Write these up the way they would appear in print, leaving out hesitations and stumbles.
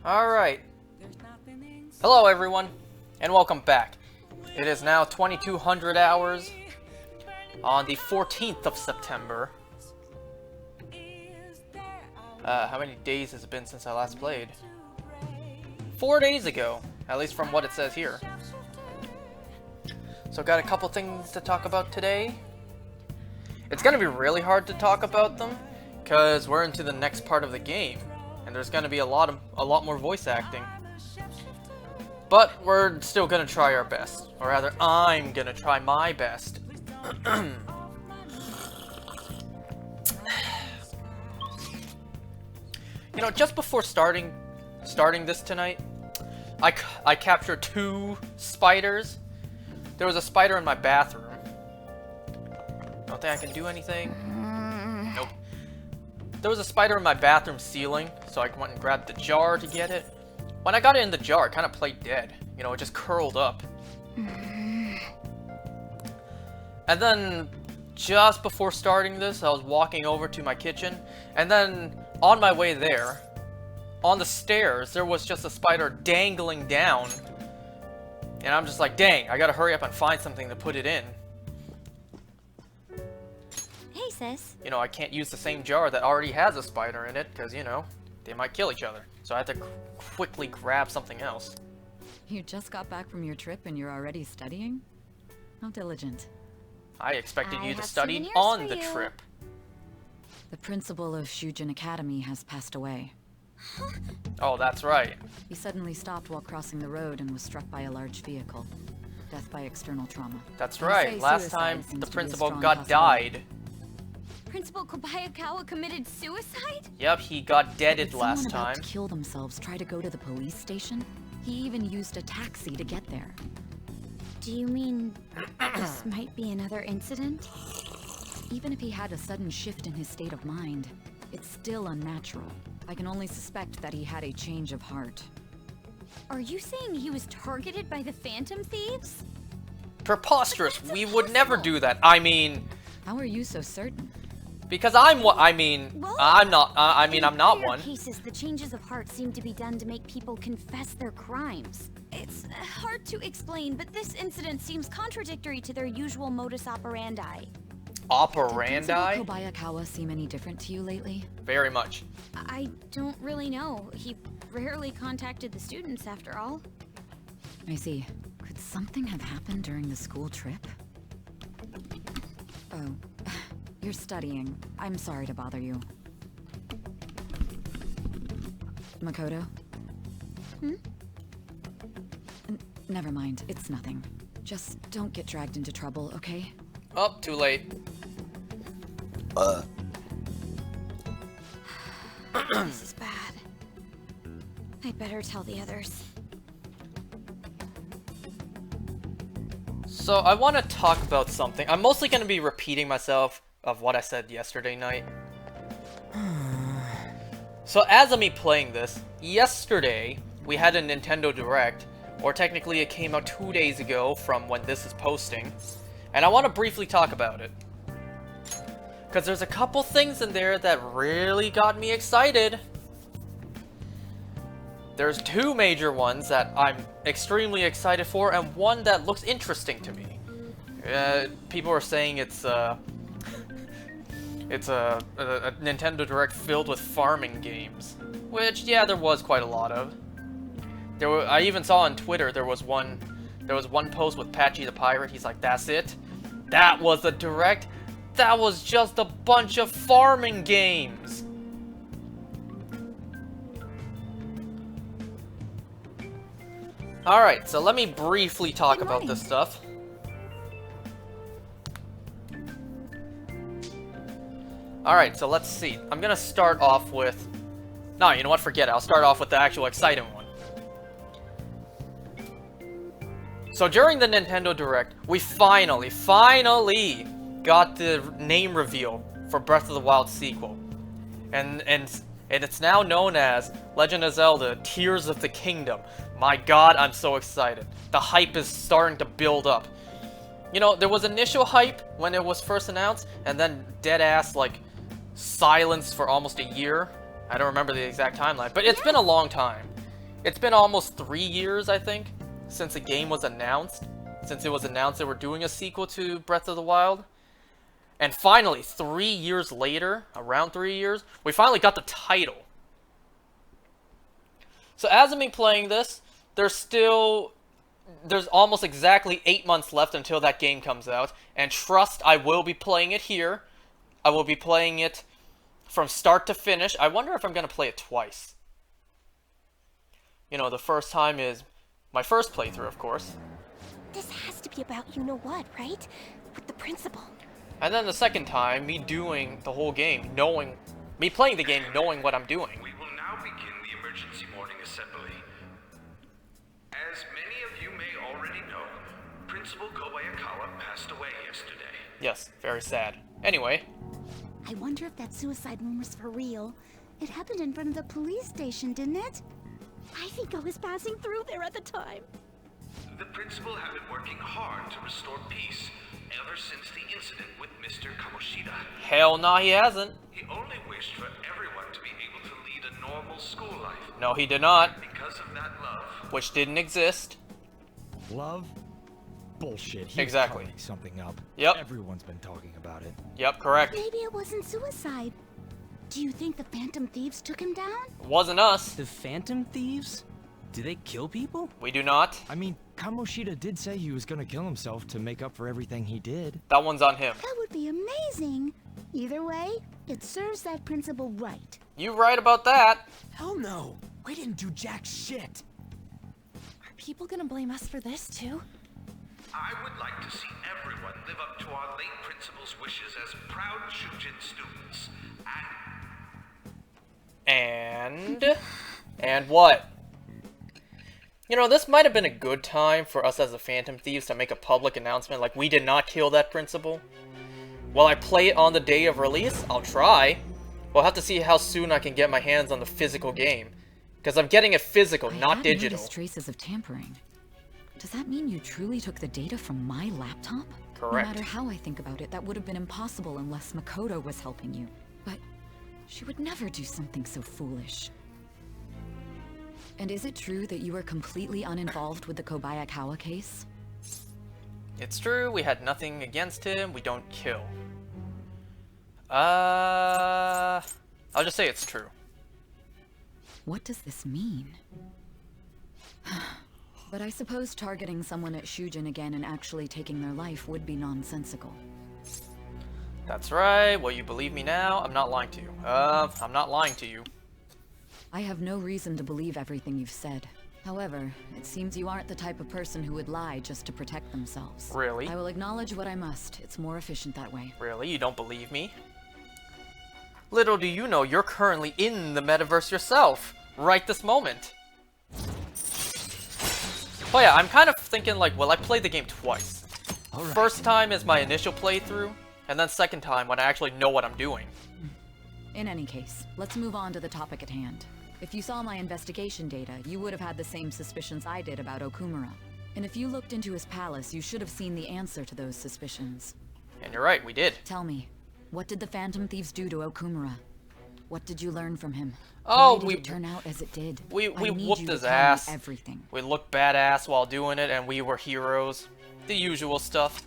Alright. Hello everyone, and welcome back. It is now 2200 hours on the 14th of September. How many days has it been since I last played? 4 days ago, at least from what it says here. So got a couple things to talk about today. It's gonna be really hard to talk about them, because we're into the next part of the game. And there's gonna be a lot more voice acting. But we're still gonna try our best. Or rather, I'm gonna try my best. You know, just before starting this tonight, I captured 2 spiders. There was a spider in my bathroom. Don't think I can do anything. Nope. There was a spider in my bathroom ceiling, so I went and grabbed the jar to get it. When I got it in the jar, it kind of played dead. You know, it just curled up. And then, just before starting this, I was walking over to my kitchen, and then, on my way there, on the stairs, there was just a spider dangling down. And I'm just like, dang, I gotta hurry up and find something to put it in. Hey, sis. You know, I can't use the same jar that already has a spider in it, because, you know, they might kill each other. So I had to quickly grab something else. You just got back from your trip and you're already studying? How diligent. I expected you to study on the trip. The principal of Shujin Academy has passed away. Oh, that's right. He suddenly stopped while crossing the road and was struck by a large vehicle. Death by external trauma. That's right. Last time the principal died. Principal Kobayakawa committed suicide? Yep, he got deaded last time. About to kill themselves try to go to the police station? He even used a taxi to get there. Do you mean this might be another incident? Even if he had a sudden shift in his state of mind, it's still unnatural. I can only suspect that he had a change of heart. Are you saying he was targeted by the Phantom Thieves? Preposterous. We would never do that. I mean... How are you so certain? Because I'm what I mean. Well, I'm not. I'm not one. In cases, the changes of heart seem to be done to make people confess their crimes. It's hard to explain, but this incident seems contradictory to their usual modus operandi. Did Principal Kobayakawa seem any different to you lately? Very much. I don't really know. He rarely contacted the students, after all. I see. Could something have happened during the school trip? Oh. You're studying. I'm sorry to bother you. Makoto? Never mind. It's nothing. Just don't get dragged into trouble, okay? Oh, too late. This is bad. I'd better tell the others. So, I want to talk about something. I'm mostly going to be repeating myself of what I said yesterday night. So as of me playing this, yesterday we had a Nintendo Direct, or technically it came out 2 days ago from when this is posting, and I want to briefly talk about it. Because there's a couple things in there that really got me excited. There's 2 major ones that I'm extremely excited for, and one that looks interesting to me. People are saying it's a Nintendo Direct filled with farming games, which, yeah, there was quite a lot of. I even saw on Twitter there was one post with Patchy the Pirate. He's like, "That's it? That was a Direct? That was just a bunch of farming games." All right, so let me briefly talk about this stuff. Alright, so let's see. I'm gonna start off with... No, you know what? Forget it. I'll start off with the actual exciting one. So during the Nintendo Direct, we finally got the name reveal for Breath of the Wild sequel. And it's now known as Legend of Zelda Tears of the Kingdom. My god, I'm so excited. The hype is starting to build up. You know, there was initial hype when it was first announced, and then dead ass, like, silence for almost a year. I don't remember the exact timeline, but it's been a long time. It's been almost 3 years, I think, since the game was announced. Since it was announced they were doing a sequel to Breath of the Wild. And finally, 3 years later, around 3 years, we finally got the title. So as I'm playing this, there's almost exactly 8 months left until that game comes out. And trust, I will be playing it here. I will be playing it from start to finish. I wonder if I'm going to play it twice. You know, the first time is my first playthrough, of course. This has to be about you-know-what, right? With the principal. And then the second time, me doing the whole game, me playing the game, knowing what I'm doing. We will now begin the emergency morning assembly. As many of you may already know, Principal Kobayakawa passed away yesterday. Yes, very sad. Anyway. I wonder if that suicide rumor's for real. It happened in front of the police station, didn't it? I think I was passing through there at the time. The principal had been working hard to restore peace ever since the incident with Mr. Kamoshida. Hell no, he hasn't. He only wished for everyone to be able to lead a normal school life. No, he did not. Because of that love. Which didn't exist. Love? Bullshit. He's Exactly. covering something up. Yep. Everyone's been talking about it. Yep, correct. Maybe it wasn't suicide. Do you think the Phantom Thieves took him down? Wasn't us. The Phantom Thieves? Do they kill people? We do not. I mean, Kamoshida did say he was gonna kill himself to make up for everything he did. That one's on him. That would be amazing. Either way, it serves that principal right. You right about that. Hell no! We didn't do jack shit! Are people gonna blame us for this too? I would like to see everyone live up to our late principal's wishes as proud Shujin students. And what? You know, this might have been a good time for us as the Phantom Thieves to make a public announcement like we did not kill that principal. Will I play it on the day of release? I'll try. We'll have to see how soon I can get my hands on the physical game. Because I'm getting it physical, not digital. Noticed traces of tampering. Does that mean you truly took the data from my laptop? Correct. No matter how I think about it, that would have been impossible unless Makoto was helping you. But she would never do something so foolish. And is it true that you were completely uninvolved with the Kobayakawa case? It's true, we had nothing against him, we don't kill. I'll just say it's true. What does this mean? But I suppose targeting someone at Shujin again and actually taking their life would be nonsensical. That's right, will you believe me now? I'm not lying to you. I'm not lying to you. I have no reason to believe everything you've said. However, it seems you aren't the type of person who would lie just to protect themselves. Really? I will acknowledge what I must. It's more efficient that way. Really? You don't believe me? Little do you know, you're currently in the metaverse yourself, right this moment. But yeah, I'm kind of thinking like, will I play the game twice? Alright. First time is my initial playthrough, and then second time when I actually know what I'm doing. In any case, let's move on to the topic at hand. If you saw my investigation data, you would have had the same suspicions I did about Okumura. And if you looked into his palace, you should have seen the answer to those suspicions. And you're right, we did. Tell me, what did the Phantom Thieves do to Okumura? What did you learn from him? Oh, Why did it turn out as it did? We I need whooped you to his tell me ass. everything. We looked badass while doing it, and we were heroes. The usual stuff.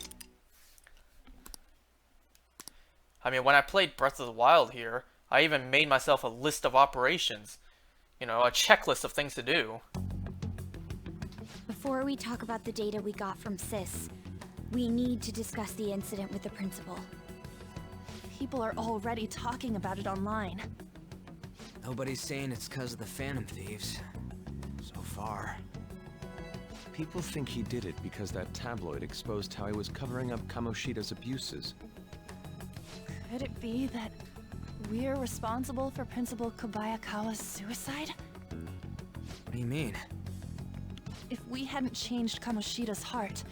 I mean, when I played Breath of the Wild here, I even made myself a list of operations. You know, a checklist of things to do. Before we talk about the data we got from Sis, we need to discuss the incident with the principal. People are already talking about it online. Nobody's saying it's because of the Phantom Thieves. So far. People think he did it because that tabloid exposed how he was covering up Kamoshida's abuses. Could it be that we're responsible for Principal Kobayakawa's suicide? What do you mean? If we hadn't changed Kamoshida's heart,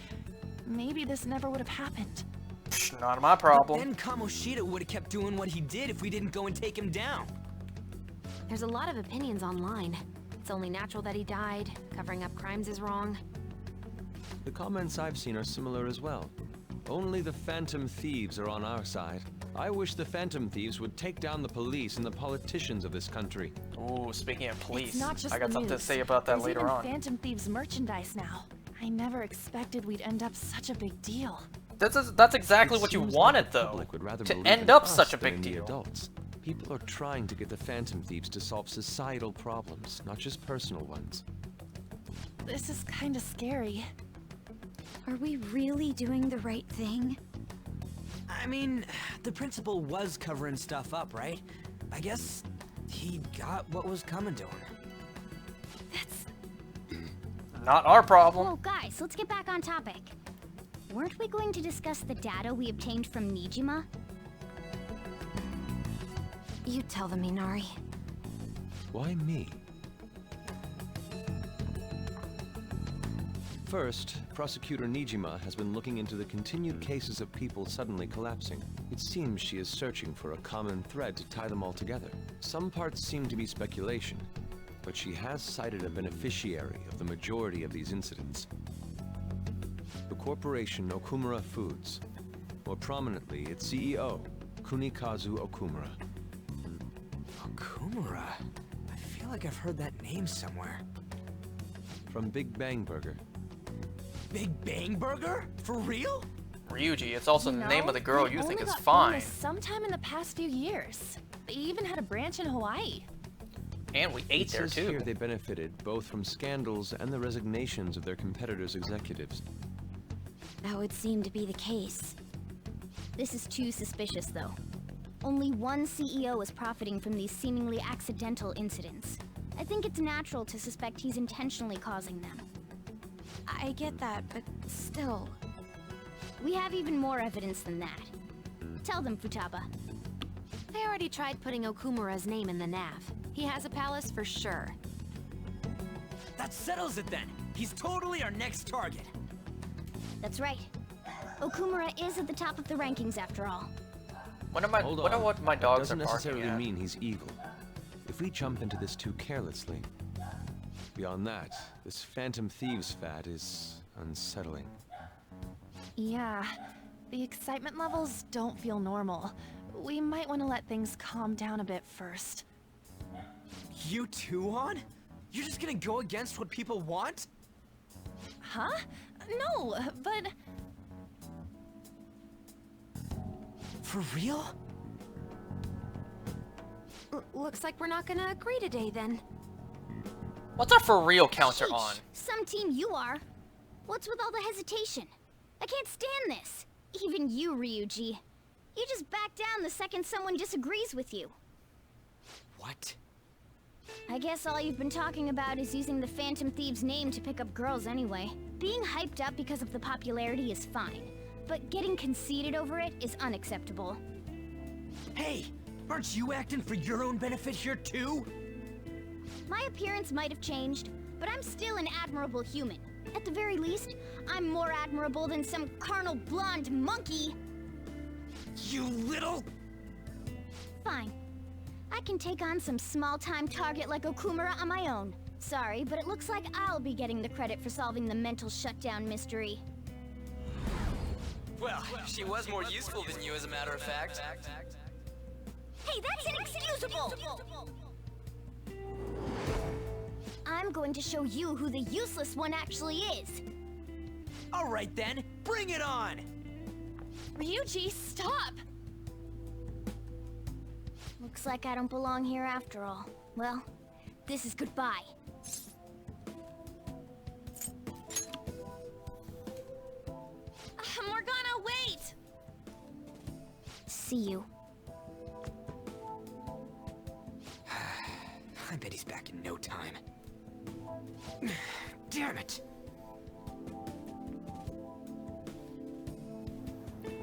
maybe this never would have happened. Psh, not my problem. Then Kamoshida would have kept doing what he did if we didn't go and take him down. There's a lot of opinions online. It's only natural that he died. Covering up crimes is wrong. The comments I've seen are similar as well. Only the Phantom Thieves are on our side. I wish the Phantom Thieves would take down the police and the politicians of this country. Ooh, speaking of police, It's not just I got the something to news. say about that There's later even on. Phantom Thieves merchandise now. I never expected we'd end up such a big deal. That's exactly It what you seems wanted, like the though. public would rather To believe end in up us such a than big in the deal. adults. People are trying to get the Phantom Thieves to solve societal problems, not just personal ones. This is kind of scary. Are we really doing the right thing? I mean, the principal was covering stuff up, right? I guess he got what was coming to him. Not our problem. Whoa, guys, let's get back on topic. Weren't we going to discuss the data we obtained from Nijima? You tell them, Minari. Why me? First, Prosecutor Nijima has been looking into the continued cases of people suddenly collapsing. It seems she is searching for a common thread to tie them all together. Some parts seem to be speculation, but she has cited a beneficiary of the majority of these incidents. The corporation Okumura Foods. More prominently, its CEO, Kunikazu Okumura. Okumura? I feel like I've heard that name somewhere. From Big Bang Burger. Big Bang Burger? For real? Ryuji, it's also the name of the girl they you think only is got fine. famous sometime in the past few years. They even had a branch in Hawaii. And we ate It there says too. here they benefited both from scandals and the resignations of their competitors' executives. That would seem to be the case. This is too suspicious, though. Only one CEO is profiting from these seemingly accidental incidents. I think it's natural to suspect he's intentionally causing them. I get that, but still. We have even more evidence than that. Tell them, Futaba. They already tried putting Okumura's name in the nav. He has a palace for sure. That settles it then. He's totally our next target. That's right. Okumura is at the top of the rankings after all. Wonder Hold on. what my That dogs doesn't are barking necessarily at. mean he's evil. If we jump into this too carelessly. Beyond that, this Phantom Thieves fad is unsettling. Yeah, the excitement levels don't feel normal. We might want to let things calm down a bit first. You too, On? You're just gonna go against what people want? Huh? No, but... For real? Looks like we're not gonna agree today, then. What's our for real counter Sheesh, on? Some team you are. What's with all the hesitation? I can't stand this. Even you, Ryuji. You just back down the second someone disagrees with you. What? I guess all you've been talking about is using the Phantom Thieves' name to pick up girls anyway. Being hyped up because of the popularity is fine, but getting conceited over it is unacceptable. Hey, aren't you acting for your own benefit here too? My appearance might have changed, but I'm still an admirable human. At the very least, I'm more admirable than some carnal blonde monkey. You little... Fine. I can take on some small-time target like Okumura on my own. Sorry, but it looks like I'll be getting the credit for solving the mental shutdown mystery. Well, she was more useful than you, as a matter of fact. Hey, that's inexcusable! I'm going to show you who the useless one actually is. Alright then, bring it on! Ryuji, stop! Looks like I don't belong here after all. Well, this is goodbye. Morgana, wait! See you. I bet he's back in no time. Damn it!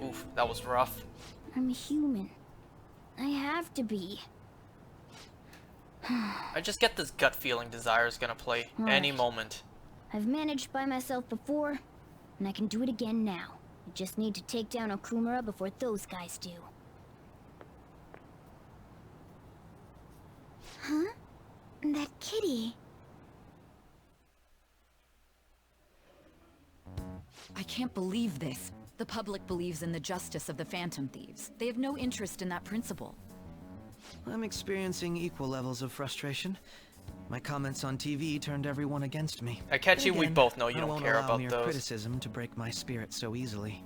Oof, that was rough. I'm human. I have to be. I just get this gut feeling Desire's gonna play any moment. I've managed by myself before, and I can do it again now. I just need to take down Okumura before those guys do. Huh? That kitty. I can't believe this. The public believes in the justice of the Phantom Thieves. They have no interest in that principle. I'm experiencing equal levels of frustration. My comments on TV turned everyone against me. Akechi, we both know you don't care about mere those. criticism to break my spirit so easily.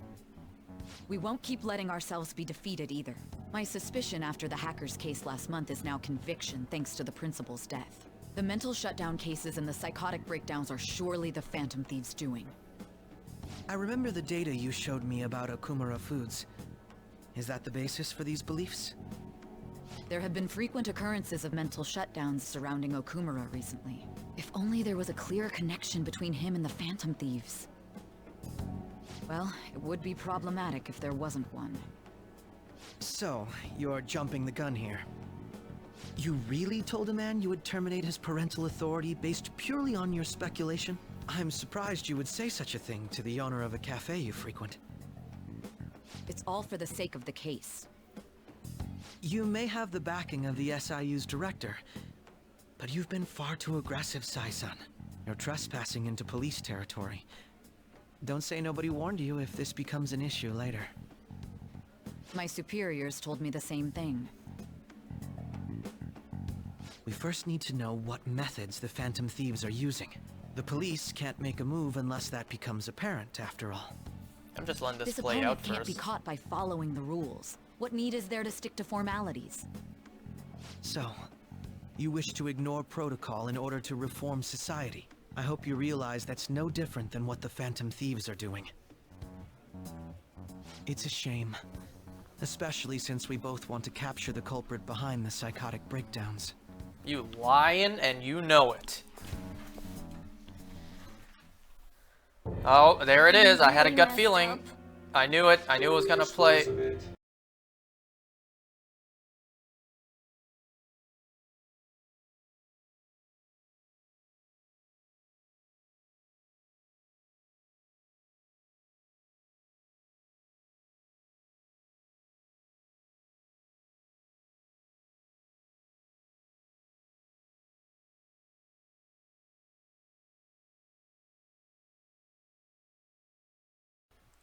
We won't keep letting ourselves be defeated either. My suspicion after the hackers case last month is now conviction thanks to the principal's death. The mental shutdown cases and the psychotic breakdowns are surely the Phantom Thieves' doing. I remember the data you showed me about Okumura Foods. Is that the basis for these beliefs? There have been frequent occurrences of mental shutdowns surrounding Okumura recently. If only there was a clear connection between him and the Phantom Thieves. Well, it would be problematic if there wasn't one. So, you're jumping the gun here. You really told a man you would terminate his parental authority based purely on your speculation? I'm surprised you would say such a thing to the owner of a cafe you frequent. It's all for the sake of the case. You may have the backing of the SIU's director, but you've been far too aggressive, Sai-san. You're trespassing into police territory. Don't say nobody warned you if this becomes an issue later. My superiors told me the same thing. We first need to know what methods the Phantom Thieves are using. The police can't make a move unless that becomes apparent, after all. I'm just letting this This play opponent out can't first. be caught by following the rules. What need is there to stick to formalities? So, you wish to ignore protocol in order to reform society. I hope you realize that's no different than what the Phantom Thieves are doing. It's a shame. Especially since we both want to capture the culprit behind the psychotic breakdowns. You lying and you know it. Oh, there it is. I had a gut feeling. I knew it. I knew it was gonna play.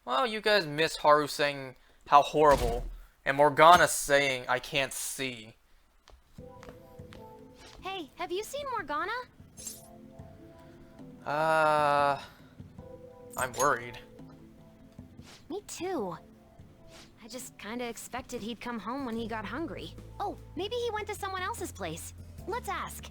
Well, you guys miss Haru saying how horrible, and Morgana saying I can't see. Hey, have you seen Morgana? I'm worried. Me too. I just kinda expected he'd come home when he got hungry. Oh, maybe he went to someone else's place. Let's ask.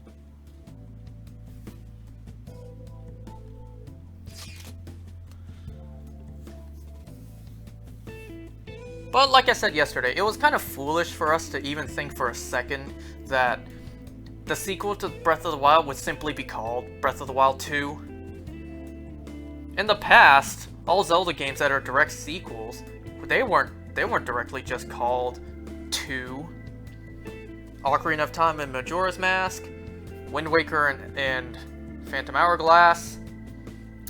But like I said yesterday, it was kind of foolish for us to even think for a second that the sequel to Breath of the Wild would simply be called Breath of the Wild 2. In the past, all Zelda games that are direct sequels, they weren't directly just called 2. Ocarina of Time and Majora's Mask, Wind Waker and Phantom Hourglass.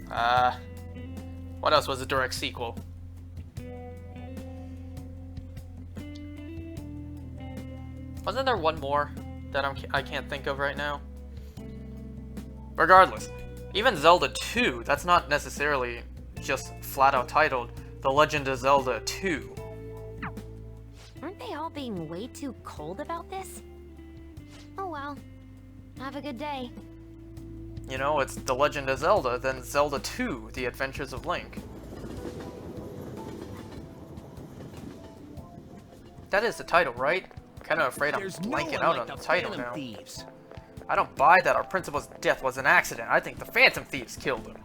What else was a direct sequel? Wasn't there one more that I can't think of right now? Regardless, even Zelda 2, that's not necessarily just flat out titled The Legend of Zelda 2. Aren't they all being way too cold about this? Oh well. Have a good day. You know, it's The Legend of Zelda, then Zelda 2, The Adventures of Link. That is the title, right? Kind of afraid I'm blanking out on the title now. I don't buy that our principal's death was an accident. I think the Phantom Thieves killed him.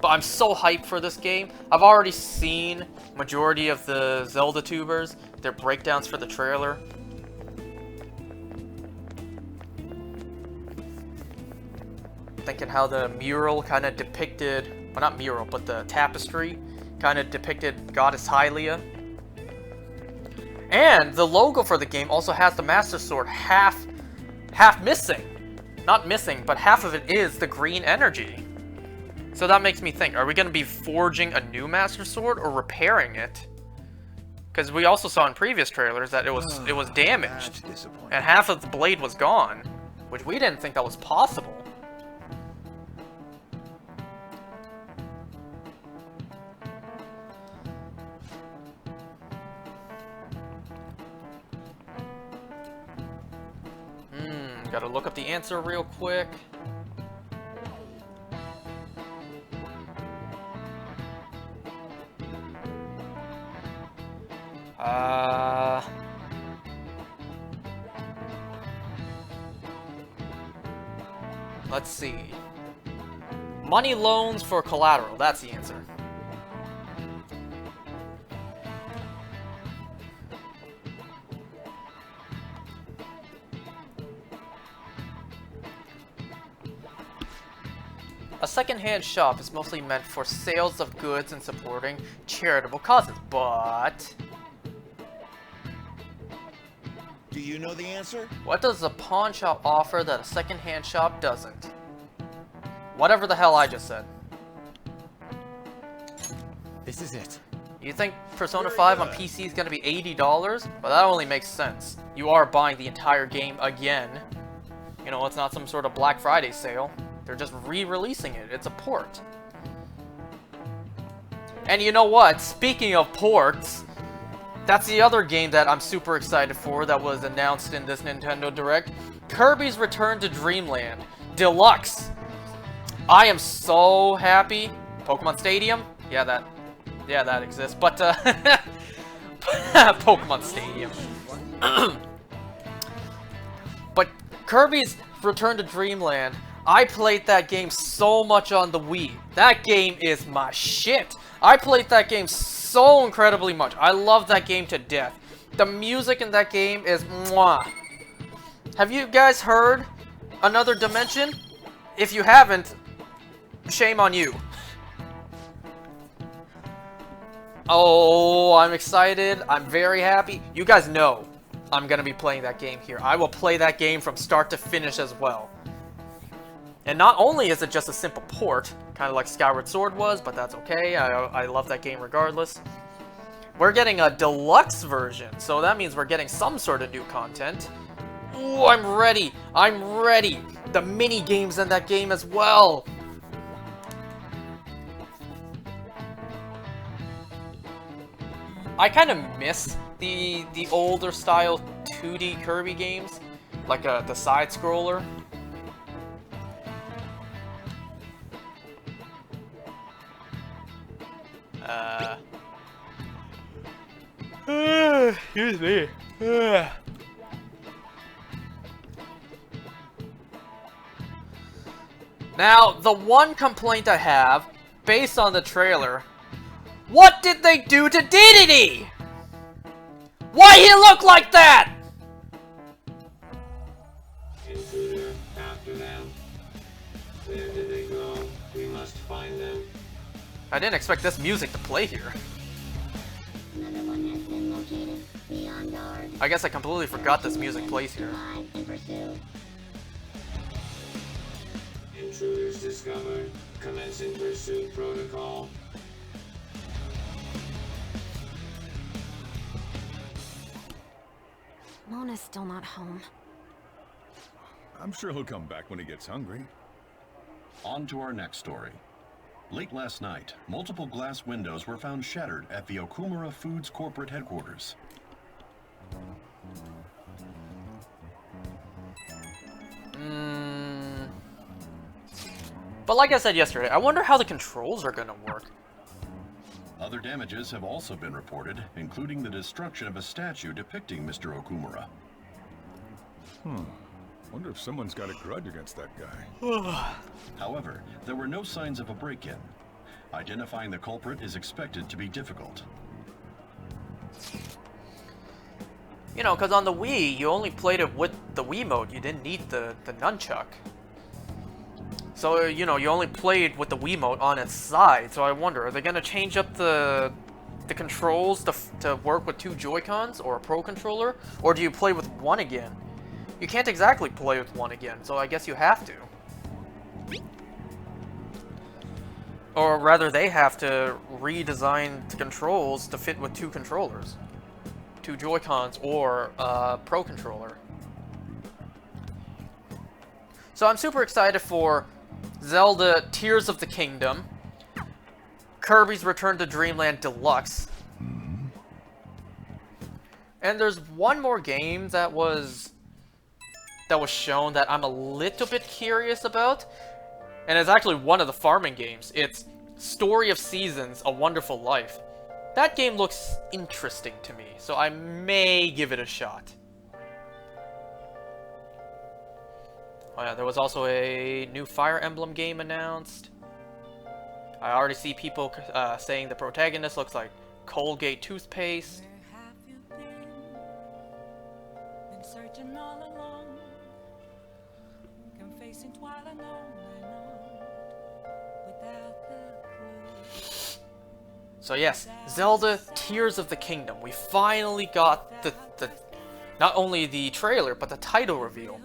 But I'm so hyped for this game. I've already seen majority of the Zelda tubers, their breakdowns for the trailer. Thinking how the mural kind of depicted, well, not mural, but the tapestry kind of depicted Goddess Hylia. And the logo for the game also has the Master Sword half missing. Not missing, but half of it is the green energy. So that makes me think, are we going to be forging a new Master Sword or repairing it? Because we also saw in previous trailers that it was damaged. And half of the blade was gone. Which we didn't think that was possible. Gotta look up the answer real quick. Let's see. Money loans for collateral, that's the answer. A second-hand shop is mostly meant for sales of goods and supporting charitable causes, but... Do you know the answer? What does a pawn shop offer that a second-hand shop doesn't? Whatever the hell I just said. This is it. You think Persona 5 on PC is going to be $80? Well, that only makes sense. You are buying the entire game again. You know, it's not some sort of Black Friday sale. They're just re-releasing it. It's a port. And you know what? Speaking of ports, that's the other game that I'm super excited for that was announced in this Nintendo Direct. Kirby's Return to Dreamland Deluxe. I am so happy. Pokemon Stadium? Yeah, that exists. But, Pokemon Stadium. But Kirby's Return to Dreamland, I played that game so much on the Wii. That game is my shit. I played that game so incredibly much. I love that game to death. The music in that game is mwah. Have you guys heard Another Dimension? If you haven't, shame on you. Oh, I'm excited. I'm very happy. You guys know I'm gonna be playing that game here. I will play that game from start to finish as well. And not only is it just a simple port, kind of like Skyward Sword was, but that's okay. I love that game regardless. We're getting a deluxe version, so that means we're getting some sort of new content. Ooh, I'm ready. I'm ready. The mini games in that game as well. I kind of miss the older style 2D Kirby games, like the side scroller. Excuse me. Now, the one complaint I have, based on the trailer, what did they do to Dedede? Why he look like that? Intruder, after them. Where did they go? We must find them. I didn't expect this music to play here. Another one has been located. Be on guard. I guess I completely forgot this music plays here. Intruders discovered. Commencing pursuit protocol. Mona's still not home. I'm sure he'll come back when he gets hungry. On to our next story. Late last night, multiple glass windows were found shattered at the Okumura Foods corporate headquarters. But like I said yesterday, I wonder how the controls are gonna work. Other damages have also been reported, including the destruction of a statue depicting Mr. Okumura. Wonder if someone's got a grudge against that guy. However, there were no signs of a break-in. Identifying the culprit is expected to be difficult. You know, because on the Wii, you only played it with the Wiimote. You didn't need the nunchuck. So, you know, you only played with the Wiimote on its side. So I wonder, are they going to change up the controls to work with two Joy-Cons or a Pro Controller? Or do you play with one again? You can't exactly play with one again, so I guess you have to. Or rather, they have to redesign the controls to fit with two controllers. Two Joy-Cons or a Pro Controller. So I'm super excited for Zelda Tears of the Kingdom, Kirby's Return to Dreamland Deluxe. And there's one more game that was that was shown that I'm a little bit curious about, and it's actually one of the farming games. It's Story of Seasons: A Wonderful Life. That game looks interesting to me, so I may give it a shot. Oh yeah, there was also a new Fire Emblem game announced. I already see people saying the protagonist looks like Colgate toothpaste. So yes, Zelda Tears of the Kingdom. We finally got the not only the trailer, but the title reveal.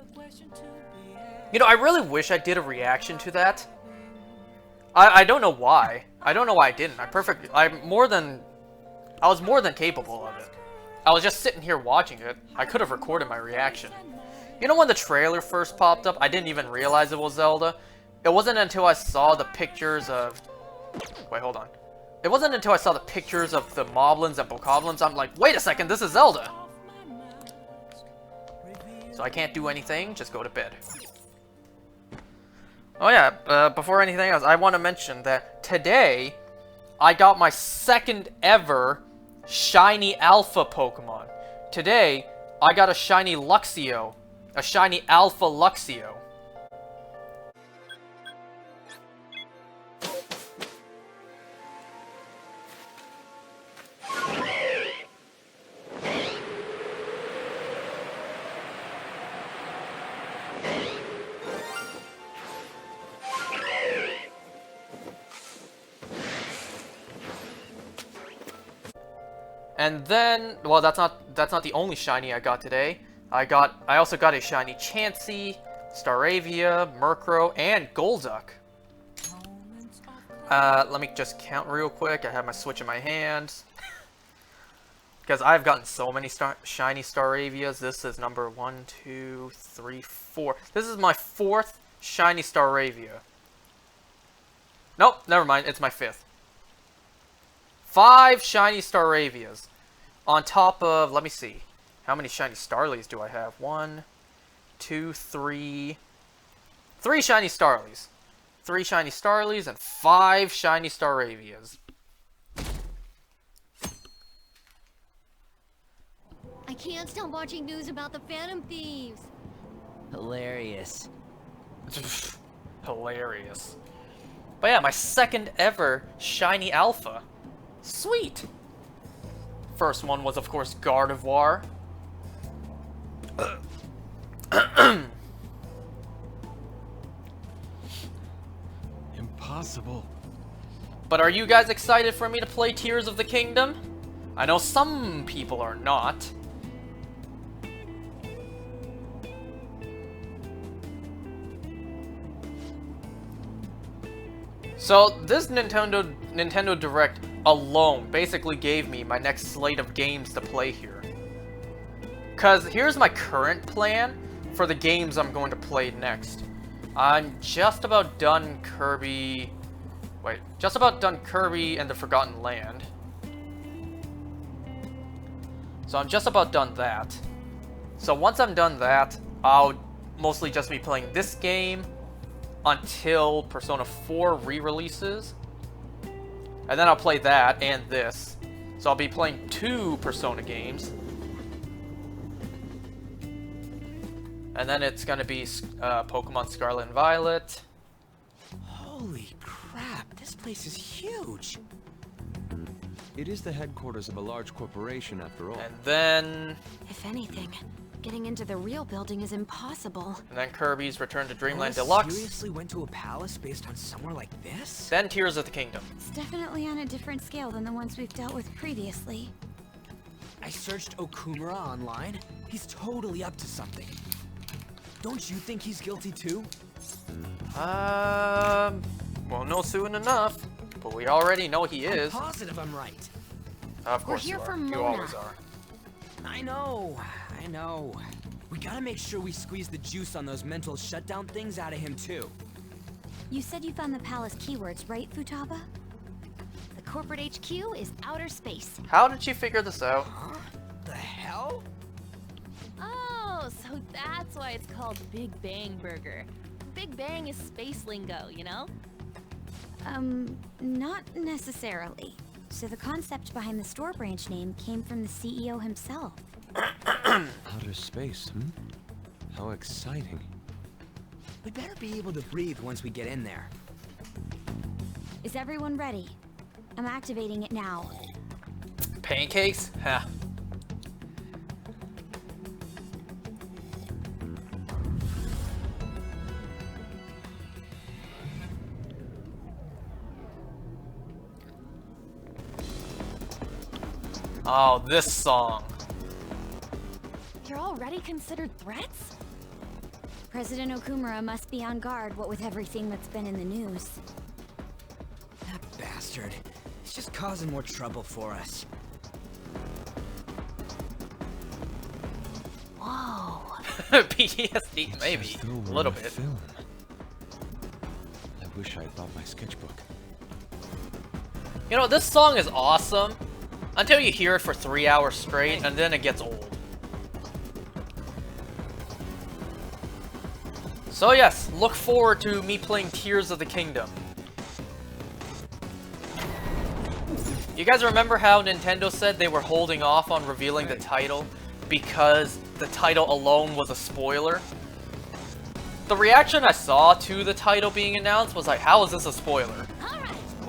You know, I really wish I did a reaction to that. I don't know why. I don't know why I didn't. I was more than capable of it. I was just sitting here watching it. I could have recorded my reaction. You know, when the trailer first popped up, I didn't even realize it was Zelda. It wasn't until I saw the pictures of... Wait, hold on. It wasn't until I saw the pictures of the Moblins and Bokoblins, I'm like, wait a second, this is Zelda! So I can't do anything, just go to bed. Oh yeah, before anything else, I want to mention that today, I got my second ever Shiny Alpha Pokemon. Today, I got a Shiny Luxio. A Shiny Alpha Luxio. And then, well, that's not the only shiny I got today. I also got a shiny Chansey, Staravia, Murkrow, and Golduck. Let me just count real quick. I have my Switch in my hand. Because I've gotten so many shiny Staravias. This is number 1, 2, 3, 4. This is my 4th shiny Staravia. Nope, never mind. It's my 5th. 5 shiny Staravias. On top of, let me see. How many shiny Starlies do I have? 1, 2, 3. 3 shiny Starlies. 3 shiny Starlies and 5 shiny Staravias. I can't stop watching news about the Phantom Thieves. Hilarious. Hilarious. But yeah, my second ever shiny Alpha. Sweet! First one was, of course, Gardevoir. Impossible. But are you guys excited for me to play Tears of the Kingdom? I know some people are not. So, this Nintendo Direct alone basically gave me my next slate of games to play here. Cause here's my current plan for the games I'm going to play next. I'm just about done Kirby... Wait, just about done Kirby and the Forgotten Land. So I'm just about done that. So once I'm done that, I'll mostly just be playing this game until Persona 4 re-releases. And then I'll play that and this. So I'll be playing 2 Persona games. And then it's gonna be Pokemon Scarlet and Violet. Holy crap, this place is huge. It is the headquarters of a large corporation after all. And then... If anything, getting into the real building is impossible. And then Kirby's Return to Dreamland Alice Deluxe. seriously went to a palace based on somewhere like this? Then Tears of the Kingdom. It's definitely on a different scale than the ones we've dealt with previously. I searched Okumura online. He's totally up to something. Don't you think he's guilty too? Won't know soon enough. But we already know he is. I'm positive I'm right. Of course We're here you are. for You Mona. always are. I know. We gotta make sure we squeeze the juice on those mental shutdown things out of him too. You said you found the palace keywords, right, Futaba? The corporate HQ is outer space. How did you figure this out? Huh? The hell? Oh, Oh, so that's why it's called Big Bang Burger. Big Bang is space lingo, you know? Not necessarily. So the concept behind the store branch name came from the CEO himself. Outer space, How exciting. We better be able to breathe once we get in there. Is everyone ready? I'm activating it now. Pancakes? Ha. Oh, this song. You're already considered threats? President Okumura must be on guard, what with everything that's been in the news. That bastard. He's just causing more trouble for us. Whoa. PTSD, maybe. A little bit. Film. I wish I brought my sketchbook. You know, this song is awesome until you hear it for 3 hours straight, and then it gets old. So yes, look forward to me playing Tears of the Kingdom. You guys remember how Nintendo said they were holding off on revealing the title because the title alone was a spoiler? The reaction I saw to the title being announced was like, how is this a spoiler?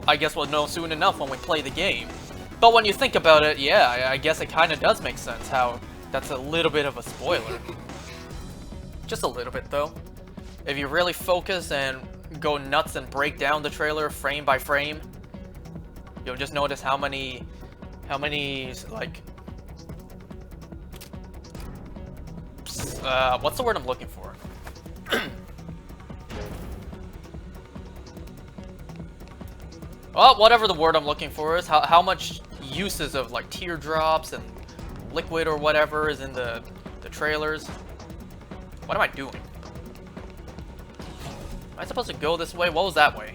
I guess we'll know soon enough when we play the game. But when you think about it, yeah, I guess it kind of does make sense how that's a little bit of a spoiler. Just a little bit, though. If you really focus and go nuts and break down the trailer frame by frame, you'll just notice how many, like, what's the word I'm looking for? Well, whatever the word I'm looking for is, how much uses of, like, teardrops and liquid or whatever is in the trailers. What am I doing? Am I supposed to go this way? What was that way?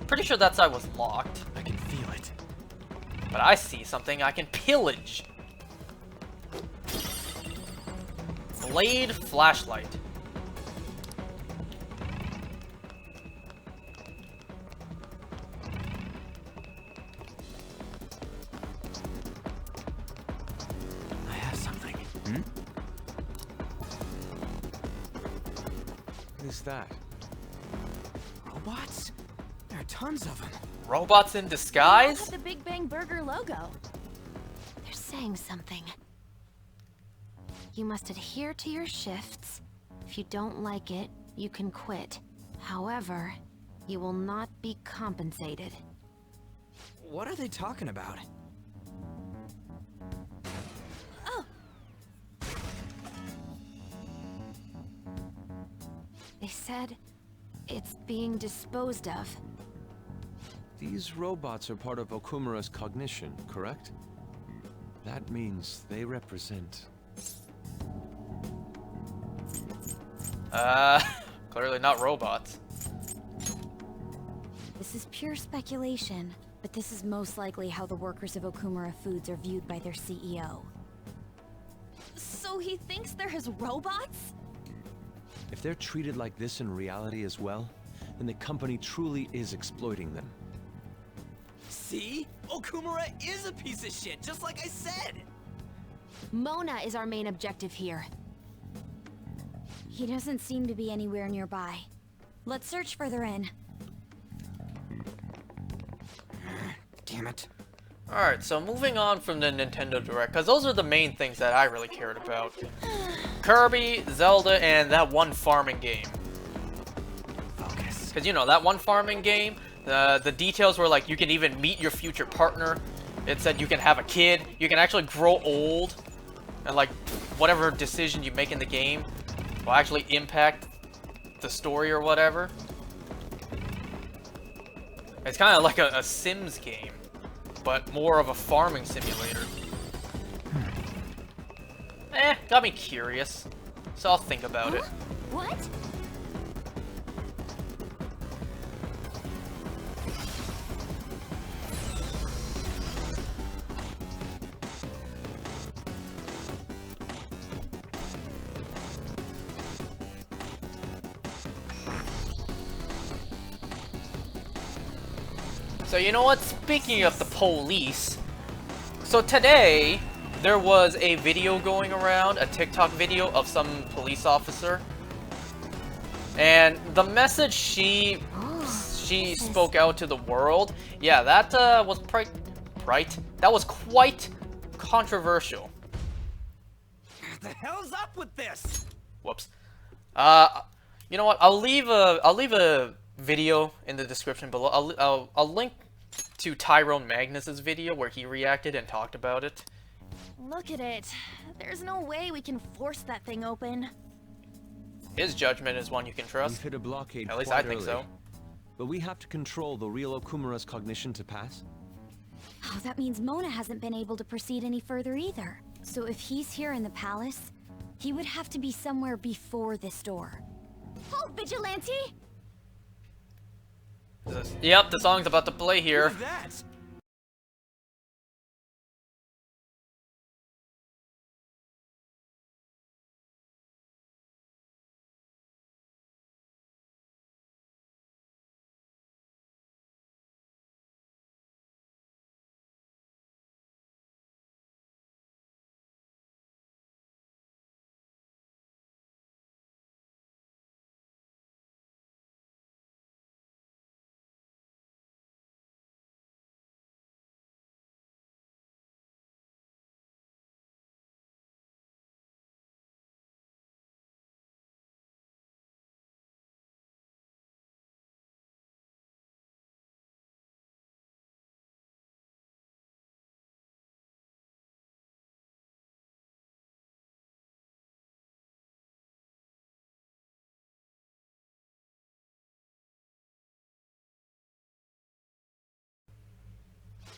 Pretty sure that side was locked. I can feel it. But I see something I can pillage. Blade flashlight. I have something. What is that? Robots? There are tons of them. Robots in They disguise? have the Big Bang Burger logo. They're saying something. You must adhere to your shifts. If you don't like it, you can quit. However, you will not be compensated. What are they talking about? They said it's being disposed of. These robots are part of Okumura's cognition, correct? That means they represent... Clearly not robots. This is pure speculation, but this is most likely how the workers of Okumura Foods are viewed by their CEO. So he thinks they're his robots? If they're treated like this in reality as well, then the company truly is exploiting them. See? Okumura is a piece of shit, just like I said! Mona is our main objective here. He doesn't seem to be anywhere nearby. Let's search further in. Damn it. Alright, so moving on from the Nintendo Direct, because those are the main things that I really cared about. Kirby, Zelda, and that one farming game. Focus. Because, you know, that one farming game, the details were like, you can even meet your future partner. It said you can have a kid. You can actually grow old. And, like, whatever decision you make in the game will actually impact the story or whatever. It's kind of like a Sims game, but more of a farming simulator. Got me curious. So I'll think about it. What? So you know what? Speaking of the police, so today there was a video going around, a TikTok video of some police officer, and the message she spoke out to the world, yeah, that was that was quite controversial. What the hell's up with this? Whoops. You know what? I'll leave a video in the description below. I'll link to Tyrone Magnus's video where he reacted and talked about it. Look at it. There's no way we can force that thing open. His judgment is one you can trust. We've hit a blockade At least quite I think early. so. But we have to control the real Okumura's cognition to pass. Oh, that means Mona hasn't been able to proceed any further either. So if he's here in the palace, he would have to be somewhere before this door. Hold, Vigilante! Yep, the song's about to play here. Who's that?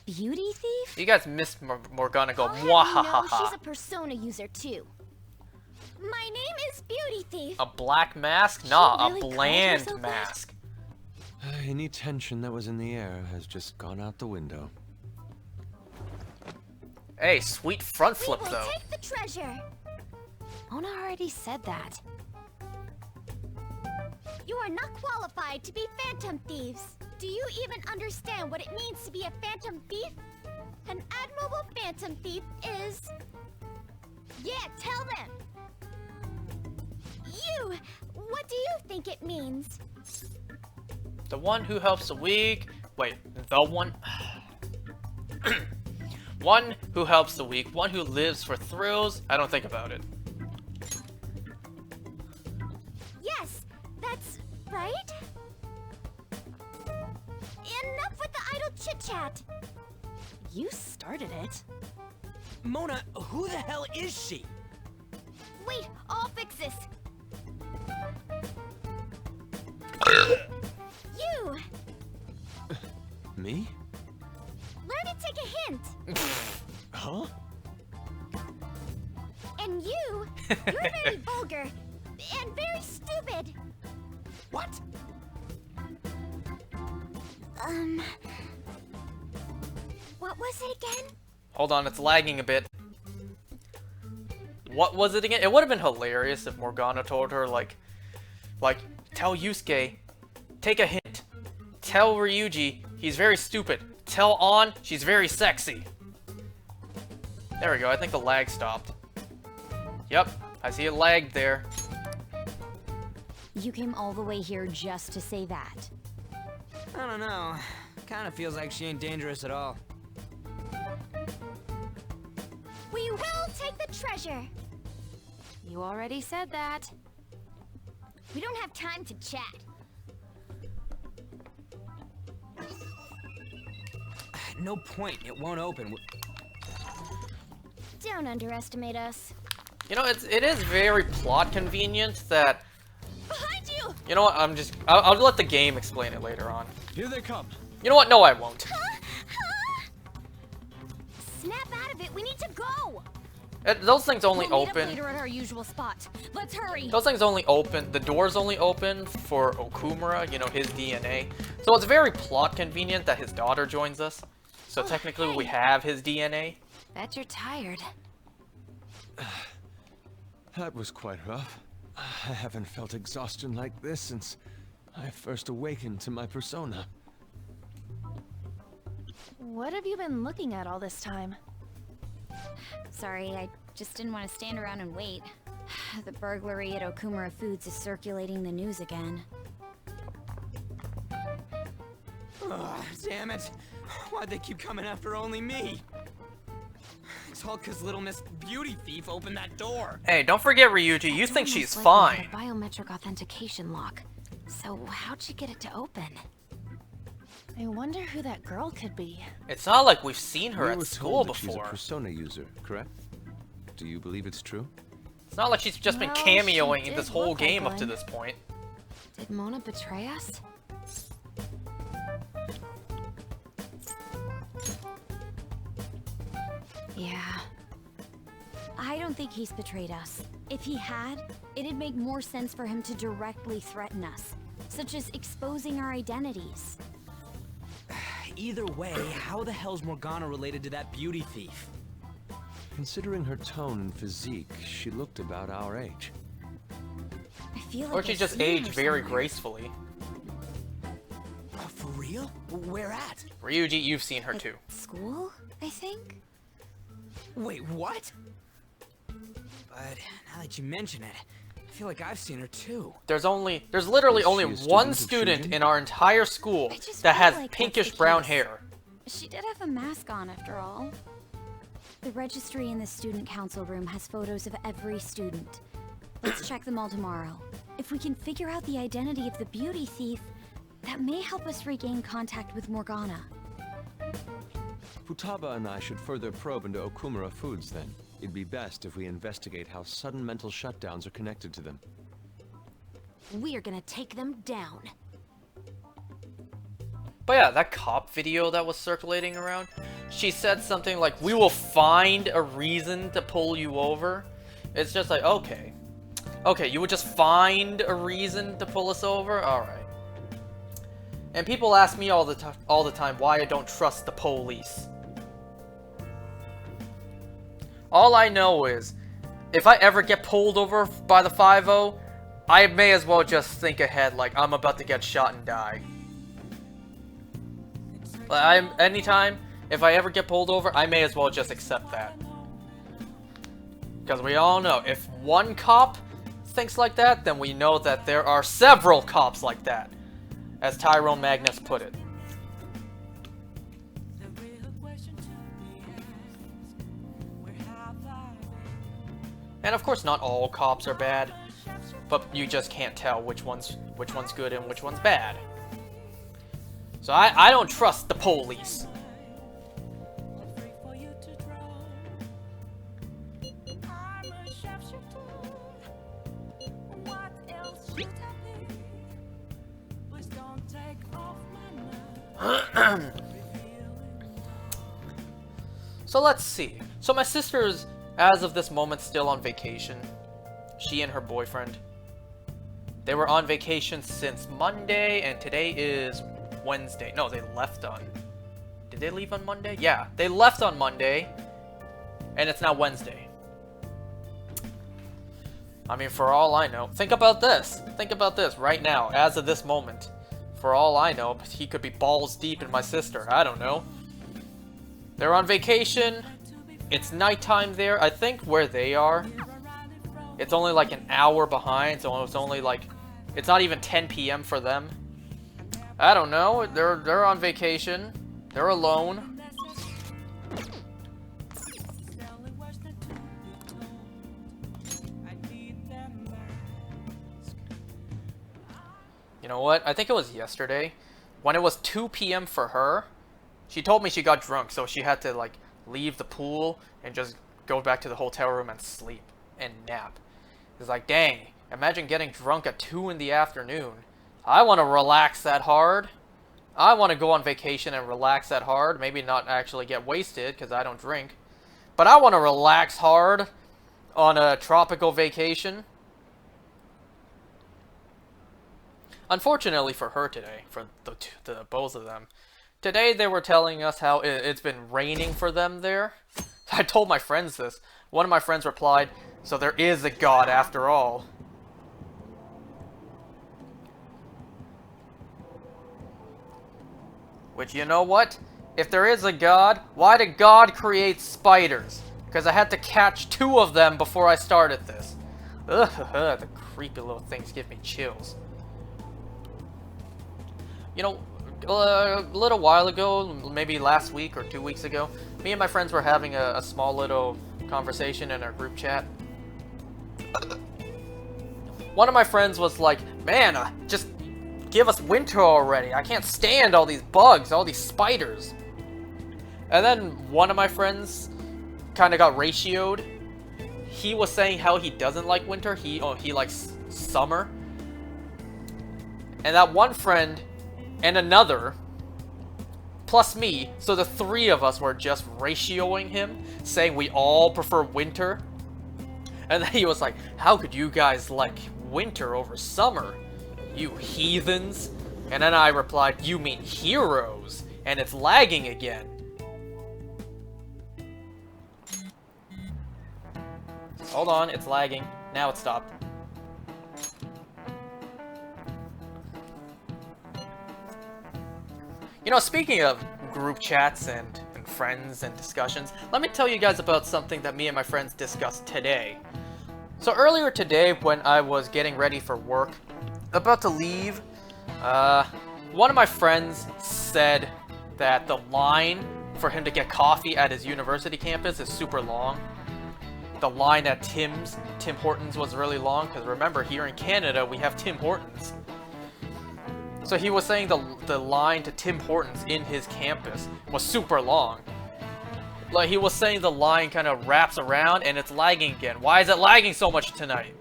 Beauty thief? You guys missed Morgana go I'll have you know she's a persona user too. My name is Beauty Thief. A black mask? Nah, really a called bland herself that? mask. Any tension that was in the air has just gone out the window. Hey, sweet front We flip will though. take the treasure. Mona already said that. You are not qualified to be phantom thieves. Do you even understand what it means to be a phantom thief? An admirable phantom thief is... Yeah, tell them! You! What do you think it means? The one who helps the weak. Wait, the one. One who helps the weak. One who lives for thrills. I don't think about it. Yes, that's right. Enough with the idle chit-chat. You started it. Mona, who the hell is she? Wait, I'll fix this. You! Me? Learn to take a hint. Huh? And you're very vulgar and very stupid. What? What was it again? Hold on, it's lagging a bit. What was it again? It would have been hilarious if Morgana told her, like, tell Yusuke, take a hint. Tell Ryuji, he's very stupid. Tell An, she's very sexy. There we go, I think the lag stopped. Yep, I see it lagged there. You came all the way here just to say that. I don't know. Kinda feels like she ain't dangerous at all. We will take the treasure. You already said that. We don't have time to chat. No point. It won't open. Don't underestimate us. You know, it is very plot convenient that... Behind you! You know what, I'll let the game explain it later on. Here they come. You know what, no I won't. Snap out of it, we need to go! Those things only We'll meet up open... later at our usual spot. Let's hurry. Those things only open, the doors only open for Okumura, you know, his DNA. So it's very plot convenient that his daughter joins us. So technically we have his DNA. Bet you're tired. That was quite rough. I haven't felt exhaustion like this since I first awakened to my persona. What have you been looking at all this time? Sorry, I just didn't want to stand around and wait. The burglary at Okumura Foods is circulating the news again. Ugh, damn it. Why'd they keep coming after only me? It's all because Little Miss Beauty Thief opened that door. Hey, don't forget, Ryuji, you think Door she's most likely fine. had a biometric authentication lock. So how'd she get it to open? I wonder who that girl could be. It's not like we've seen her We at were school told that she's a before. Persona user, correct? Do you believe it's true? It's not like she's just been Well, cameoing she in this did whole look like game up to one. this point. Did Mona betray us? Yeah. I don't think he's betrayed us. If he had, it'd make more sense for him to directly threaten us, such as exposing our identities. Either way, how the hell's Morgana related to that beauty thief? Considering her tone and physique, she looked about our age. I feel like Or she I've just seen aged her very somewhere. gracefully. For real? Where at? Ryuji, you've seen her too. School, I think? Wait, what? But now that you mention it, I feel like I've seen her too. There's literally Is only she a one student of student Shujin? in our entire school I just that feel has like that's pinkish the brown case. hair. She did have a mask on, after all. The registry in the student council room has photos of every student. Let's check them all tomorrow. If we can figure out the identity of the beauty thief, that may help us regain contact with Morgana. Futaba and I should further probe into Okumura Foods then. It'd be best if we investigate how sudden mental shutdowns are connected to them. We are gonna take them down. But yeah, that cop video that was circulating around, she said something like, "We will find a reason to pull you over." It's just like, okay. Okay, you would just find a reason to pull us over? Alright. And people ask me all the time why I don't trust the police. All I know is, if I ever get pulled over by the 5-0, I may as well just think ahead like I'm about to get shot and die. Anytime, if I ever get pulled over, I may as well just accept that. Because we all know, if one cop thinks like that, then we know that there are several cops like that. As Tyrone Magnus put it. And of course, not all cops are bad, but you just can't tell which one's good and which one's bad. So I don't trust the police. So let's see. So my sister's, as of this moment, still on vacation. She and her boyfriend. They were on vacation since Monday, and today is Wednesday. No, they left on... Did they leave on Monday? Yeah, they left on Monday, and it's now Wednesday. I mean, for all I know... Think about this. Think about this right now, as of this moment. For all I know, he could be balls deep in my sister. I don't know. They're on vacation. It's nighttime there. I think where they are, it's only like an hour behind, so it's only like... It's not even 10 p.m. for them. I don't know. They're on vacation. They're alone. You know what? I think it was yesterday. When it was 2 p.m. for her, she told me she got drunk, so she had to, like, leave the pool and just go back to the hotel room and sleep and nap. It's like, dang, imagine getting drunk at 2 in the afternoon. I want to relax that hard. I want to go on vacation and relax that hard. Maybe not actually get wasted, because I don't drink. But I want to relax hard on a tropical vacation. Unfortunately for her today, for the both of them, today they were telling us how it's been raining for them there. I told my friends this. One of my friends replied, "So there is a God after all." Which, you know what? if there is a god, why did God create spiders? Because I had to catch 2 of them before I started this. Ugh, the creepy little things give me chills. You know, a little while ago, maybe last week or 2 weeks ago, me and my friends were having a small little conversation in our group chat. One of my friends was like, man, just give us winter already. I can't stand all these bugs, all these spiders. And then one of my friends kind of got ratioed. He was saying how he doesn't like winter, he likes summer. And that one friend and another, plus me, so the 3 of us were just ratioing him, saying we all prefer winter. And then he was like, how could you guys like winter over summer? You heathens. And then I replied, you mean heroes, and it's lagging again. Hold on, it's lagging. Now it stopped. You know, speaking of group chats and friends and discussions, let me tell you guys about something that me and my friends discussed today. So earlier today, when I was getting ready for work, about to leave, one of my friends said that the line for him to get coffee at his university campus is super long. The line at Tim Hortons was really long, because remember, here in Canada, we have Tim Hortons. So he was saying the line to Tim Hortons in his campus was super long. Like, he was saying the line kind of wraps around and it's lagging again. Why is it lagging so much tonight?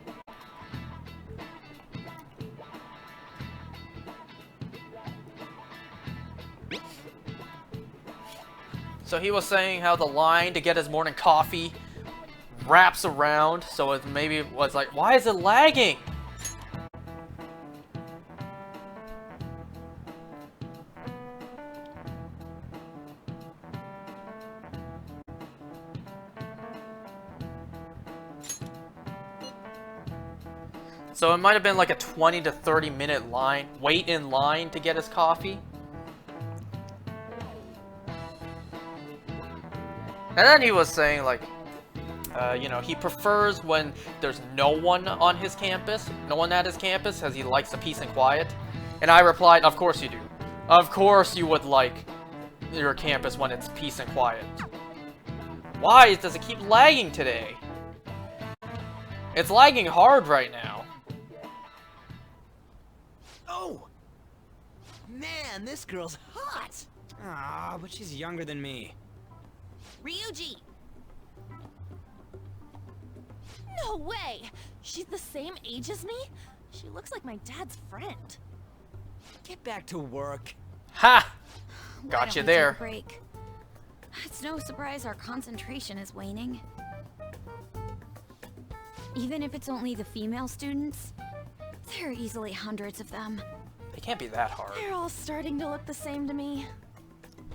So he was saying how the line to get his morning coffee wraps around, so it maybe was like, why is it lagging? So it might have been like a 20 to 30 minute line, wait in line to get his coffee. And then he was saying like, you know, he prefers when there's no one on his campus, no one at his campus, as he likes the peace and quiet. And I replied, of course you do. Of course you would like your campus when it's peace and quiet. Why does it keep lagging today? It's lagging hard right now. Oh! Man, this girl's hot! Ah, but she's younger than me. Ryuji! No way! She's the same age as me? She looks like my dad's friend. Get back to work. Ha! Why Got don't you we there. take a break? It's no surprise our concentration is waning. Even if it's only the female students, there are easily hundreds of them. It can't be that hard. They're all starting to look the same to me.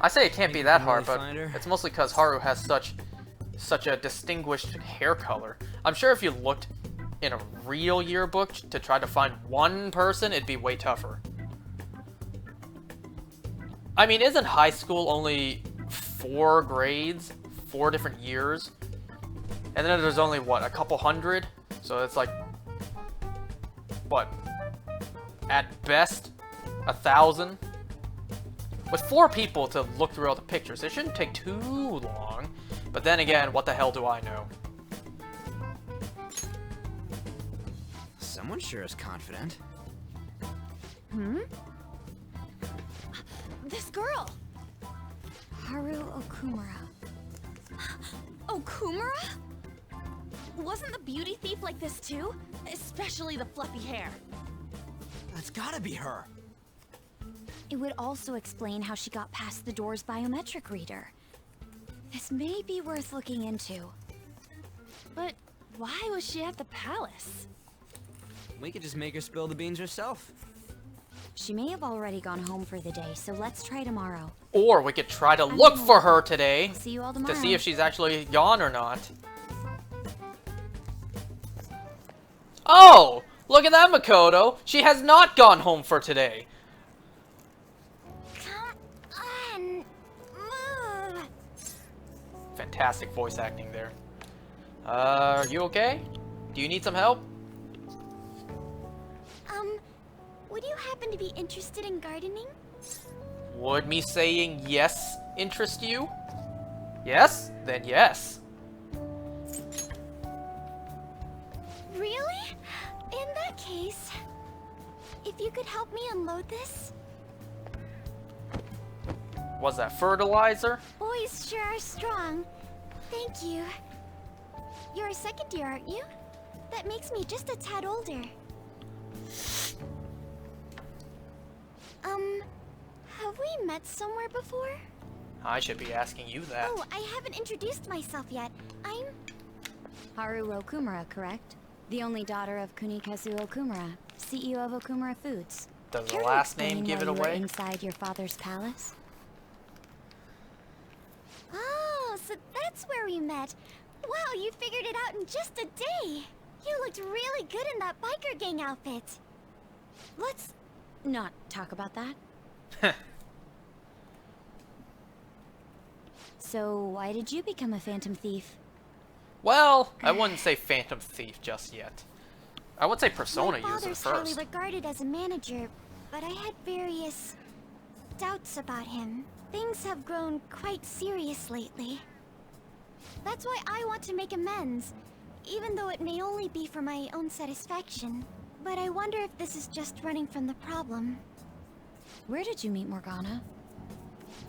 I say it can't be that hard, really but find her? it's mostly because Haru has such a distinguished hair color. I'm sure if you looked in a real yearbook to try to find one person, it'd be way tougher. I mean, isn't high school only 4 grades, 4 different years? And then there's only, what, a couple hundred? So it's like, what, at best, 1,000? With 4 people to look through all the pictures, it shouldn't take too long. But then again, what the hell do I know? Someone sure is confident. Hmm? This girl! Haru Okumura. Okumura? Wasn't the beauty thief like this too? Especially the fluffy hair. That's gotta be her. It would also explain how she got past the door's biometric reader. This may be worth looking into. But why was she at the palace? We could just make her spill the beans herself. She may have already gone home for the day, so let's try tomorrow. Or we could try to look for her today I'll see you all to tomorrow. see if she's actually gone or not. Oh! Look at that, Makoto! She has not gone home for today! Come on, fantastic voice acting there. Are you okay? Do you need some help? Would you happen to be interested in gardening? Would me saying yes interest you? Yes? Then yes. Really? In that case, if you could help me unload this? Was that fertilizer? Boys sure are strong. Thank you. You're a second year, aren't you? That makes me just a tad older. Have we met somewhere before? I should be asking you that. Oh, I haven't introduced myself yet. I'm... Haru Okumura, correct? The only daughter of Kunikazu Okumura, CEO of Okumura Foods. Does the Care to last name explain give why it you were away? inside your father's palace? Oh, so that's where we met. Wow, you figured it out in just a day. You looked really good in that biker gang outfit. Let's not talk about that. So, why did you become a phantom thief? Well, I wouldn't say Phantom Thief just yet. I would say Persona My user father's highly first. regarded as a manager, but I had various doubts about him. Things have grown quite serious lately. That's why I want to make amends, even though it may only be for my own satisfaction. But I wonder if this is just running from the problem. Where did you meet Morgana?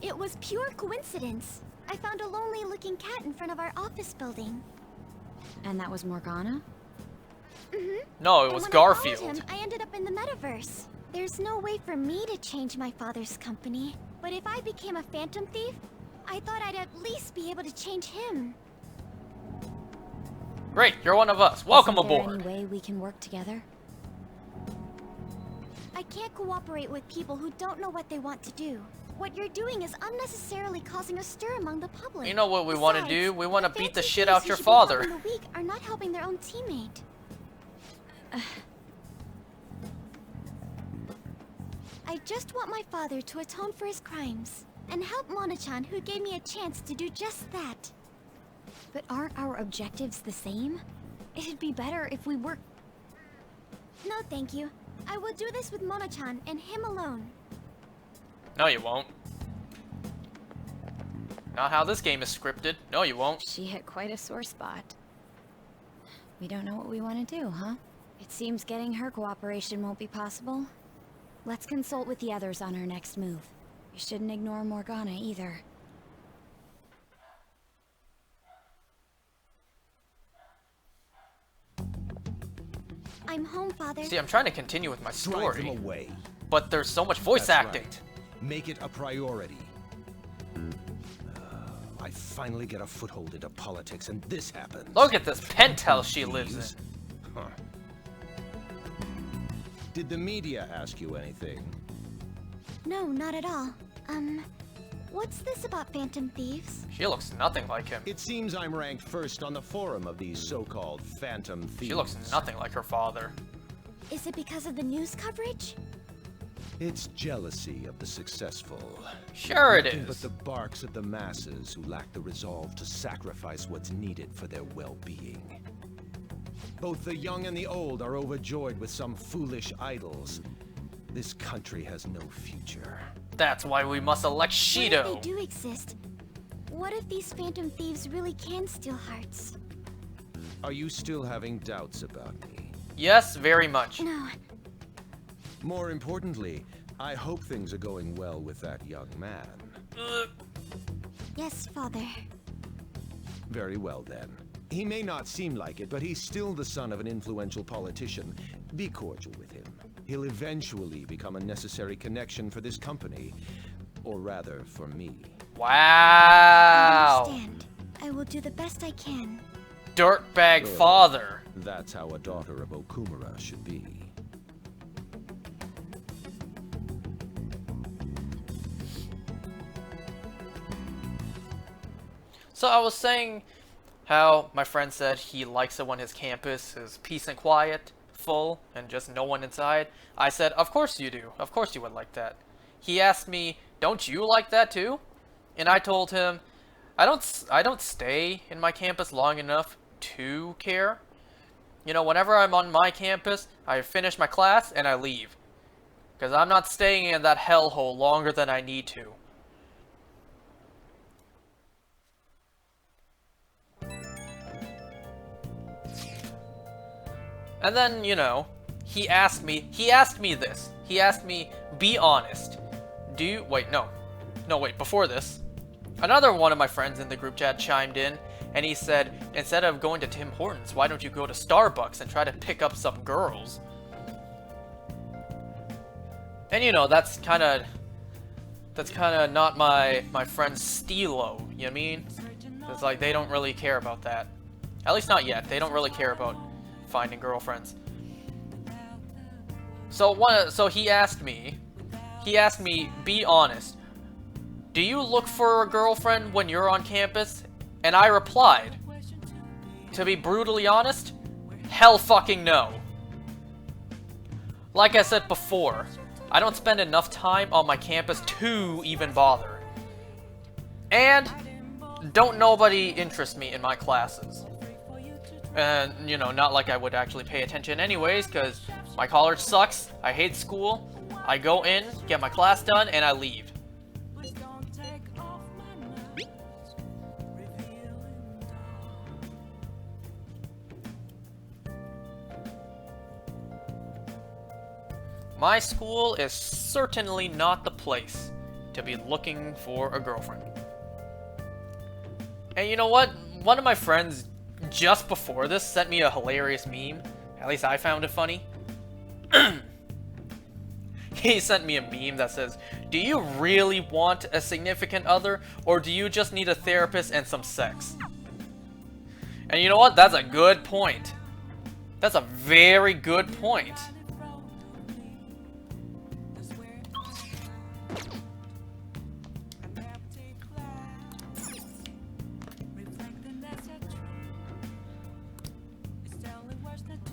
It was pure coincidence. I found a lonely-looking cat in front of our office building. And that was Morgana? Mm-hmm. No, it And was when Garfield. I followed him, I ended up in the metaverse. There's no way for me to change my father's company. But if I became a phantom thief, I thought I'd at least be able to change him. Great, you're one of us. Welcome Isn't there aboard. any way we can work together? I can't cooperate with people who don't know what they want to do. What you're doing is unnecessarily causing a stir among the public. You know what we want to Besides, do? We want to the beat the phantom shit thieves out who your should be father. helping the weak are not helping their own teammate. I just want my father to atone for his crimes and help Mona-chan, who gave me a chance to do just that. But aren't our objectives the same? It'd be better if we work... No, thank you. I will do this with Mona-chan and him alone. No, you won't. Not how this game is scripted. No, you won't. She hit quite a sore spot. We don't know what we want to do, huh? It seems getting her cooperation won't be possible. Let's consult with the others on our next move. We shouldn't ignore Morgana either. I'm home, Father. See, I'm trying to continue with my Drive story, them away. but there's so much voice That's acting. right. Make it a priority. I finally get a foothold into politics, and this happens. Look at this penthouse she lives in. Huh. Did the media ask you anything? No, not at all. What's this about phantom thieves? She looks nothing like him. It seems I'm ranked first on the forum of these so-called phantom thieves. She looks nothing like her father. Is it because of the news coverage? It's jealousy of the successful. Sure it Nothing is. but the barks of the masses who lack the resolve to sacrifice what's needed for their well-being. Both the young and the old are overjoyed with some foolish idols. This country has no future. That's why we must elect What Shido. if they do exist? What if these phantom thieves really can steal hearts? Are you still having doubts about me? Yes, very much. No. More importantly, I hope things are going well with that young man. Yes, Father. Very well then. He may not seem like it, but he's still the son of an influential politician. Be cordial with him. He'll eventually become a necessary connection for this company. Or rather, for me. Wow. I understand. I will do the best I can. Dirtbag Good. father. That's how a daughter of Okumura should be. So I was saying how my friend said he likes it when his campus is peace and quiet, full, and just no one inside. I said, of course you do. Of course you would like that. He asked me, don't you like that too? And I told him, I don't stay in my campus long enough to care. You know, whenever I'm on my campus, I finish my class and I leave. Because I'm not staying in that hellhole longer than I need to. And then, you know, he asked me this. He asked me, be honest. Do you, wait, no, wait, before this. Another one of my friends in the group chat chimed in, and he said, instead of going to Tim Hortons, why don't you go to Starbucks and try to pick up some girls? And you know, that's kind of not my friend's stilo, you know what I mean? It's like, they don't really care about that. At least not yet. They don't really care about finding girlfriends. So he asked me, be honest. Do you look for a girlfriend when you're on campus? And I replied, to be brutally honest, hell fucking no. Like I said before, I don't spend enough time on my campus to even bother. And don't nobody interest me in my classes. And, you know, not like I would actually pay attention anyways, because my college sucks, I hate school, I go in, get my class done, and I leave. My school is certainly not the place to be looking for a girlfriend. And you know what? One of my friends just before this sent me a hilarious meme. At least I found it funny. He sent me a meme that says, do you really want a significant other, or do you just need a therapist and some sex? And you know what? That's a good point. That's a very good point.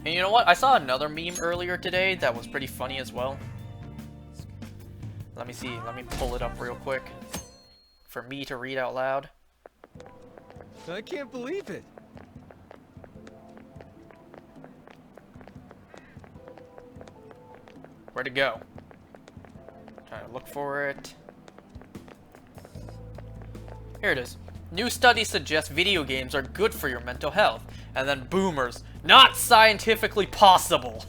And you know what? I saw another meme earlier today that was pretty funny as well. Let me see. Let me pull it up real quick for me to read out loud. I can't believe it. Where'd it go? Trying to look for it. Here it is. New studies suggest video games are good for your mental health. And then boomers, not scientifically possible.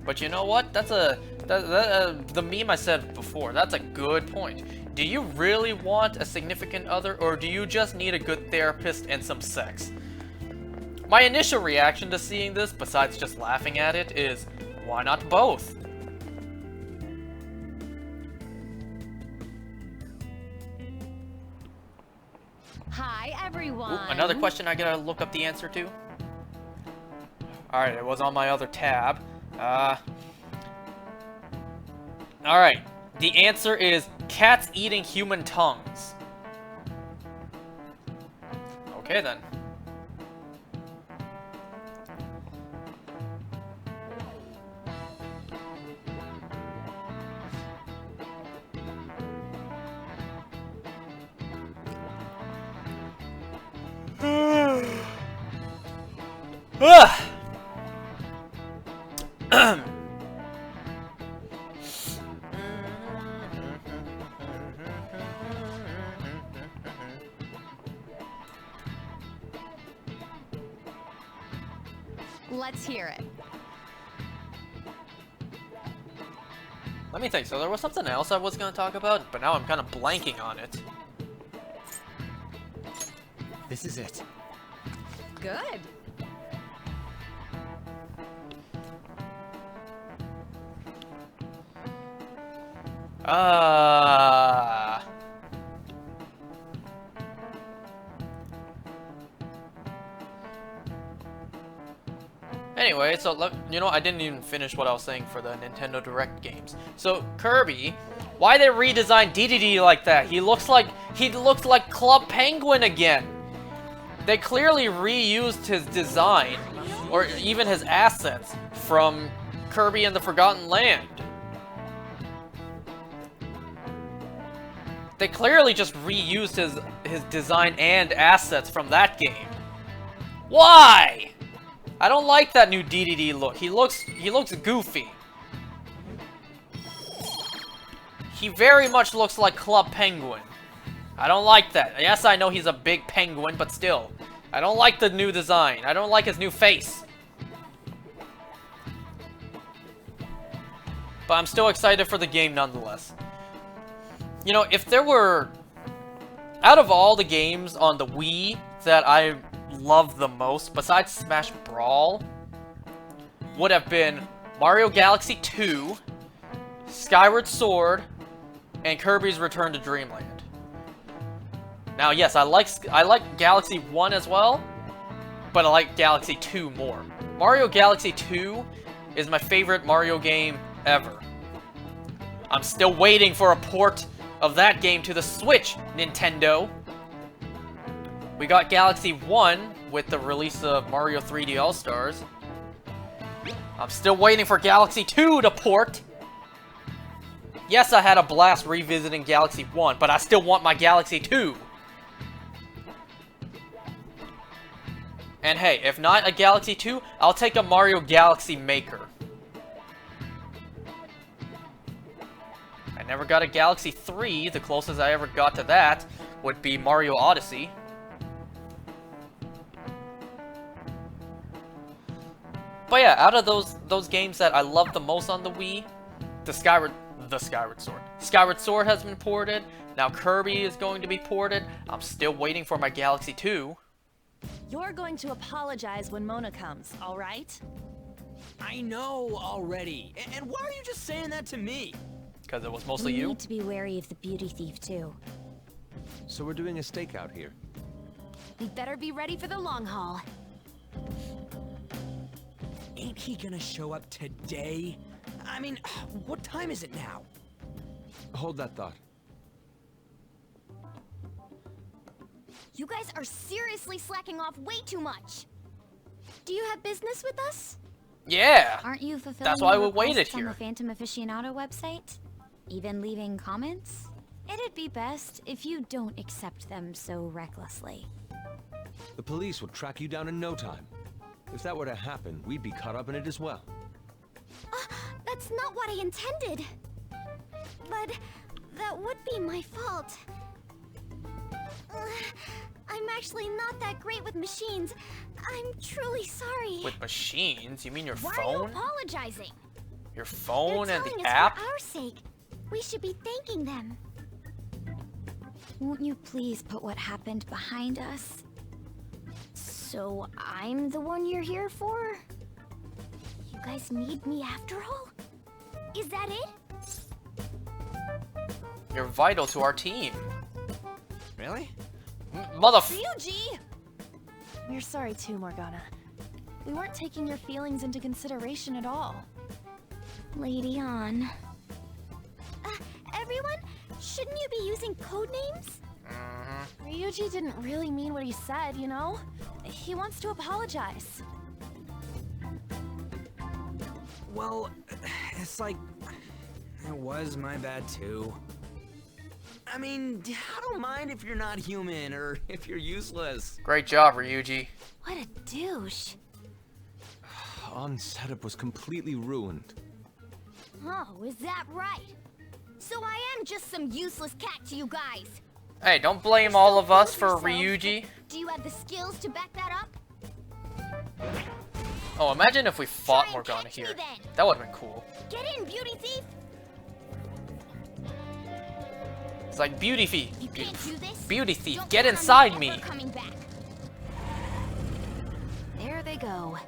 But you know what? That's the meme I said before. That's a good point. Do you really want a significant other, or do you just need a good therapist and some sex? My initial reaction to seeing this, besides just laughing at it, is, why not both? Hi, everyone. Ooh, another question I gotta look up the answer to. Alright, it was on my other tab. Alright, the answer is cats eating human tongues. Okay then. Let's hear it. Let me think. So there was something else I was going to talk about, but now I'm kind of blanking on it. This is it. Good. Anyway, so you know, I didn't even finish what I was saying for the Nintendo Direct games. So Kirby, why they redesigned DDD like that? He looked like Club Penguin again. They clearly reused his design or even his assets from Kirby and the Forgotten Land. They clearly just reused his design and assets from that game. Why? I don't like that new DDD look. He looks goofy. He very much looks like Club Penguin. I don't like that. Yes, I know he's a big penguin, but still. I don't like the new design. I don't like his new face. But I'm still excited for the game nonetheless. You know, if there were... Out of all the games on the Wii that I love the most, besides Smash Brawl, would have been Mario Galaxy 2, Skyward Sword, and Kirby's Return to Dreamland. Now, yes, I like Galaxy 1 as well, but I like Galaxy 2 more. Mario Galaxy 2 is my favorite Mario game ever. I'm still waiting for a port of that game to the Switch, Nintendo. We got Galaxy 1 with the release of Mario 3D All-Stars. I'm still waiting for Galaxy 2 to port. Yes, I had a blast revisiting Galaxy 1, but I still want my Galaxy 2. And hey, if not a Galaxy 2, I'll take a Mario Galaxy Maker. I never got a Galaxy 3. The closest I ever got to that would be Mario Odyssey. But yeah, out of those games that I love the most on the Wii, Skyward Sword. Skyward Sword has been ported. Now Kirby is going to be ported. I'm still waiting for my Galaxy 2. You're going to apologize when Mona comes, all right? I know already. And why are you just saying that to me? Because it was mostly we you. need to be wary of the beauty thief too. So we're doing a stakeout here. We'd better be ready for the long haul. Ain't he gonna show up today? I mean, what time is it now? Hold that thought. You guys are seriously slacking off way too much. Do you have business with us? Yeah. Aren't you fulfilling That's why your we waited requests here. on the Phantom Aficionado website? Even leaving comments? It'd be best if you don't accept them so recklessly. The police will track you down in no time. If that were to happen, we'd be caught up in it as well. That's not what I intended. But that would be my fault. I'm actually not that great with machines. I'm truly sorry. With machines? You mean your Why are you phone? apologizing? Your phone They're and telling the us app? for our sake. We should be thanking them. Won't you please put what happened behind us? So I'm the one you're here for? You guys need me after all? Is that it? You're vital to our team. Really? Ryuji! We're sorry too, Morgana. We weren't taking your feelings into consideration at all. Lady on. Everyone, shouldn't you be using code names? Ryuji didn't really mean what he said, you know? He wants to apologize. Well, it's like... It was my bad too. I mean, I don't mind if you're not human or if you're useless. Great job, Ryuji. What a douche. On setup was completely ruined. Oh, is that right? So I am just some useless cat to you guys. Hey, don't blame all of us for Ryuji. Do you have the skills to back that up? Oh, imagine if we fought Morgana here. That would have been cool. Get in, beauty thief! It's like, beauty thief. You can't do this. Beauty thief, Don't get count on me inside ever me. coming back. There they go.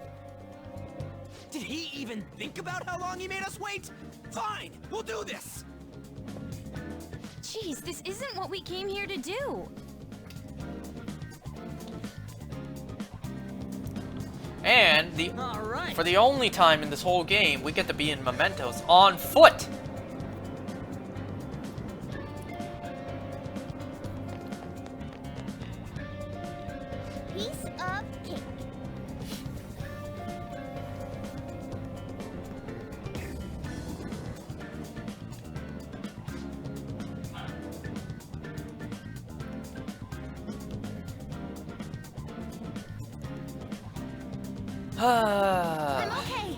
Did he even think about how long he made us wait? Fine, we'll do this. Jeez, this isn't what we came here to do. And for the only time in this whole game, we get to be in Mementos on foot. Piece of cake. I'm okay.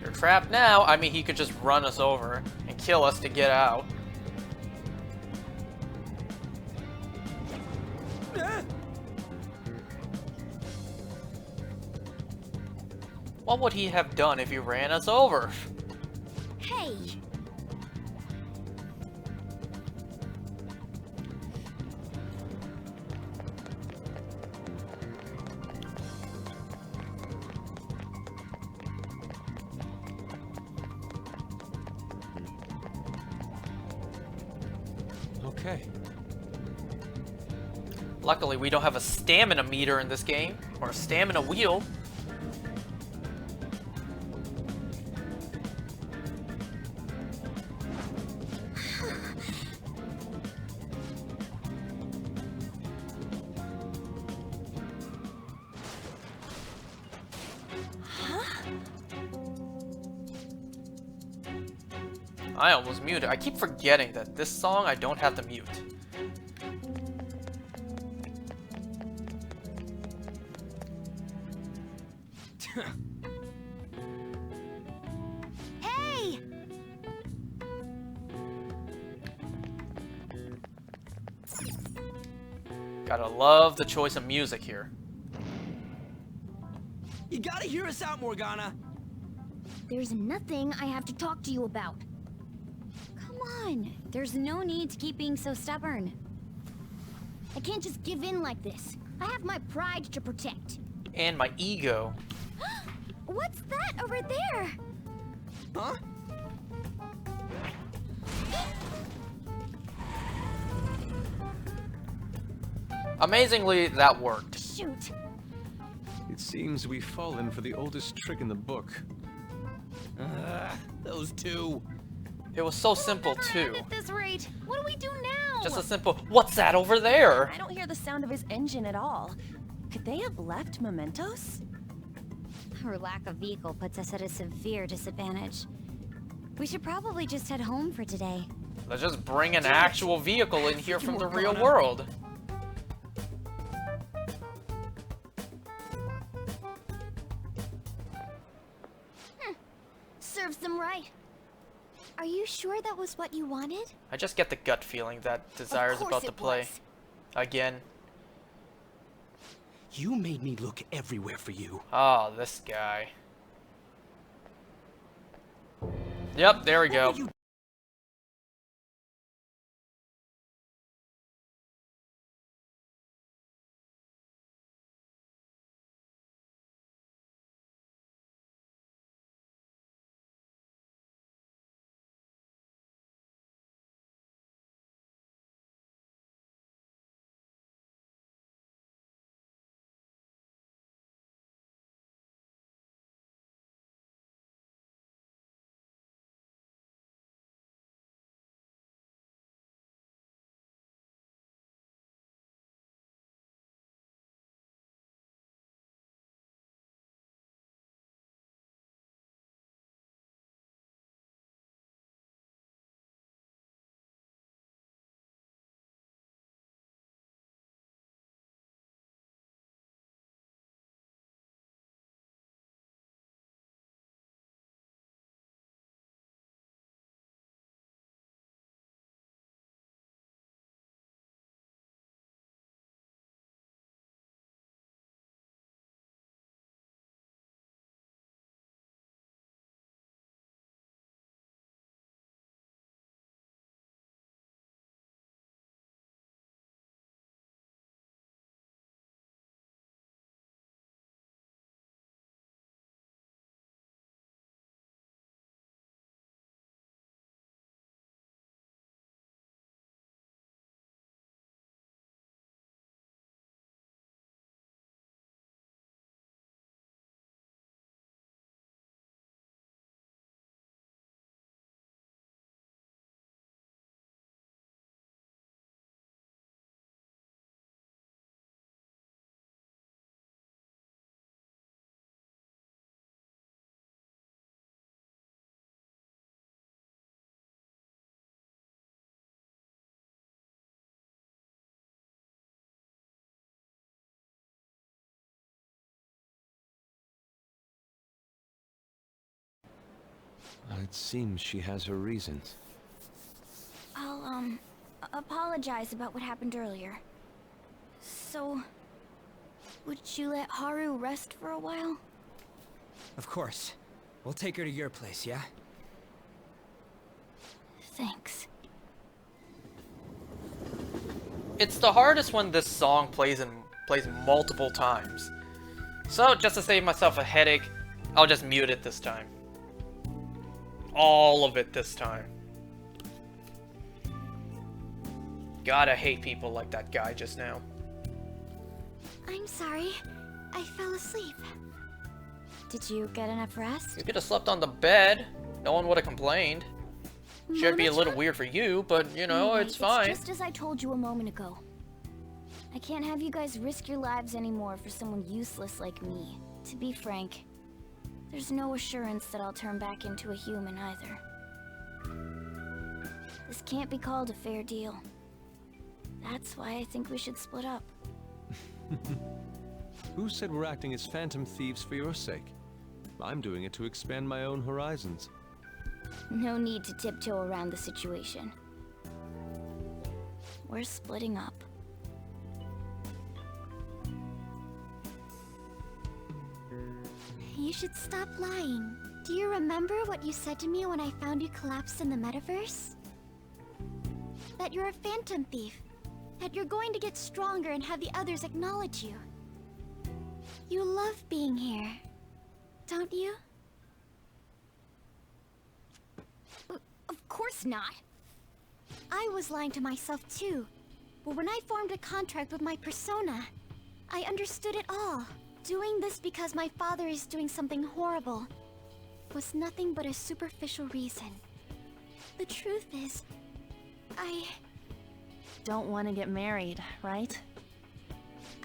You're trapped now. I mean, he could just run us over and kill us to get out. What would he have done if he ran us over? Hey. Okay. Luckily, we don't have a stamina meter in this game, or a stamina wheel. I almost muted. I keep forgetting that this song I don't have to mute. Hey! Gotta love the choice of music here. You gotta hear us out, Morgana. There's nothing I have to talk to you about. Come on, there's no need to keep being so stubborn. I can't just give in like this. I have my pride to protect. And my ego. What's that over there? Huh? Amazingly, that worked. Shoot. It seems we've fallen for the oldest trick in the book. Those two. It was so simple, too. At this rate, what do we do now? Just a simple, what's that over there? I don't hear the sound of his engine at all. Could they have left mementos? Our lack of vehicle puts us at a severe disadvantage. We should probably just head home for today. Let's just bring an actual vehicle in here from the real world. Serves them right. Are you sure that was what you wanted? I just get the gut feeling that Desire's about to play. Again. You made me look everywhere for you. Oh, this guy. Yep, there we go. It seems she has her reasons. I'll, apologize about what happened earlier. So, would you let Haru rest for a while? Of course. We'll take her to your place, yeah? Thanks. It's the hardest when this song plays multiple times. So, just to save myself a headache, I'll just mute it this time. All of it this time. God, I hate people like that guy just now. I'm sorry. I fell asleep. Did you get enough rest? You could have slept on the bed. No one would have complained. Should be a little Mona-chan? weird for you, but you know, Anyway, it's fine. Just as I told you a moment ago. I can't have you guys risk your lives anymore for someone useless like me. To be frank, there's no assurance that I'll turn back into a human either. This can't be called a fair deal. That's why I think we should split up. Who said we're acting as phantom thieves for your sake? I'm doing it to expand my own horizons. No need to tiptoe around the situation. We're splitting up. You should stop lying. Do you remember what you said to me when I found you collapsed in the metaverse? That you're a phantom thief. That you're going to get stronger and have the others acknowledge you. You love being here, don't you? Of course not. I was lying to myself too. But when I formed a contract with my persona, I understood it all. Doing this because my father is doing something horrible was nothing but a superficial reason. The truth is, I Don't want to get married, right?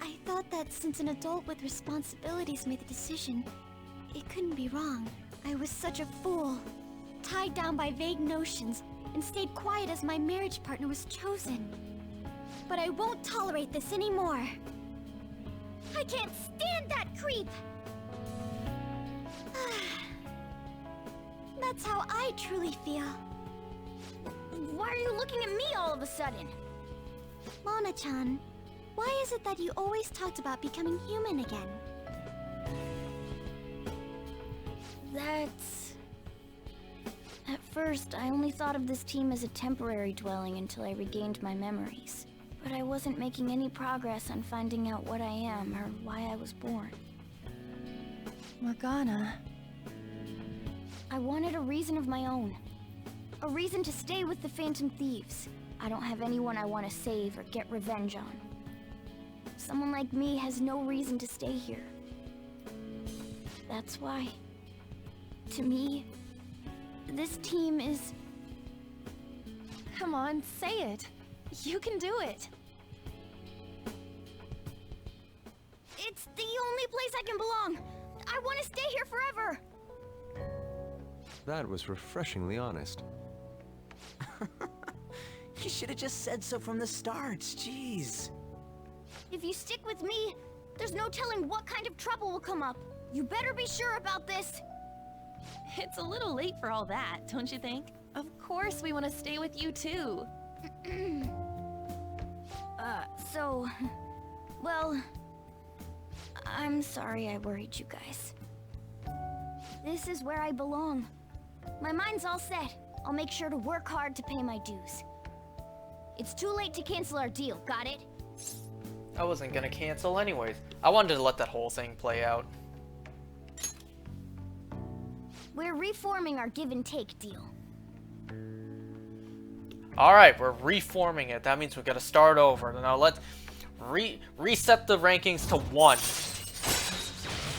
I thought that since an adult with responsibilities made the decision, it couldn't be wrong. I was such a fool, tied down by vague notions, and stayed quiet as my marriage partner was chosen. But I won't tolerate this anymore. I can't stand that creep! That's how I truly feel. Why are you looking at me all of a sudden? Mona-chan, why is it that you always talked about becoming human again? That's... At first, I only thought of this team as a temporary dwelling until I regained my memories. But I wasn't making any progress on finding out what I am or why I was born. Morgana. I wanted a reason of my own. A reason to stay with the Phantom Thieves. I don't have anyone I want to save or get revenge on. Someone like me has no reason to stay here. That's why, to me, this team is... Come on, say it. You can do it. It's the only place I can belong. I want to stay here forever. That was refreshingly honest. You should have just said so from the start, jeez. If you stick with me, there's no telling what kind of trouble will come up. You better be sure about this. It's a little late for all that, don't you think? Of course we want to stay with you too. Well, I'm sorry I worried you guys. This is where I belong. My mind's all set. I'll make sure to work hard to pay my dues. It's too late to cancel our deal, got it? I wasn't gonna cancel anyways. I wanted to let that whole thing play out. We're reforming our give and take deal. Alright, we're reforming it. That means we gotta start over. Now let's reset the rankings to 1.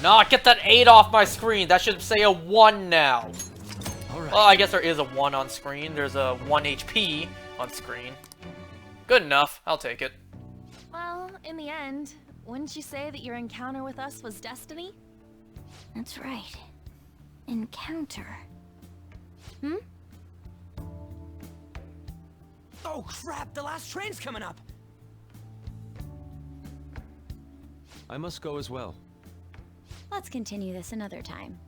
No, get that 8 off my screen. That should say a 1 now. Alright. Well, I guess there is a 1 on screen. There's a 1 HP on screen. Good enough. I'll take it. Well, in the end, wouldn't you say that your encounter with us was destiny? That's right. Encounter. Hmm? Oh crap, the last train's coming up! I must go as well. Let's continue this another time.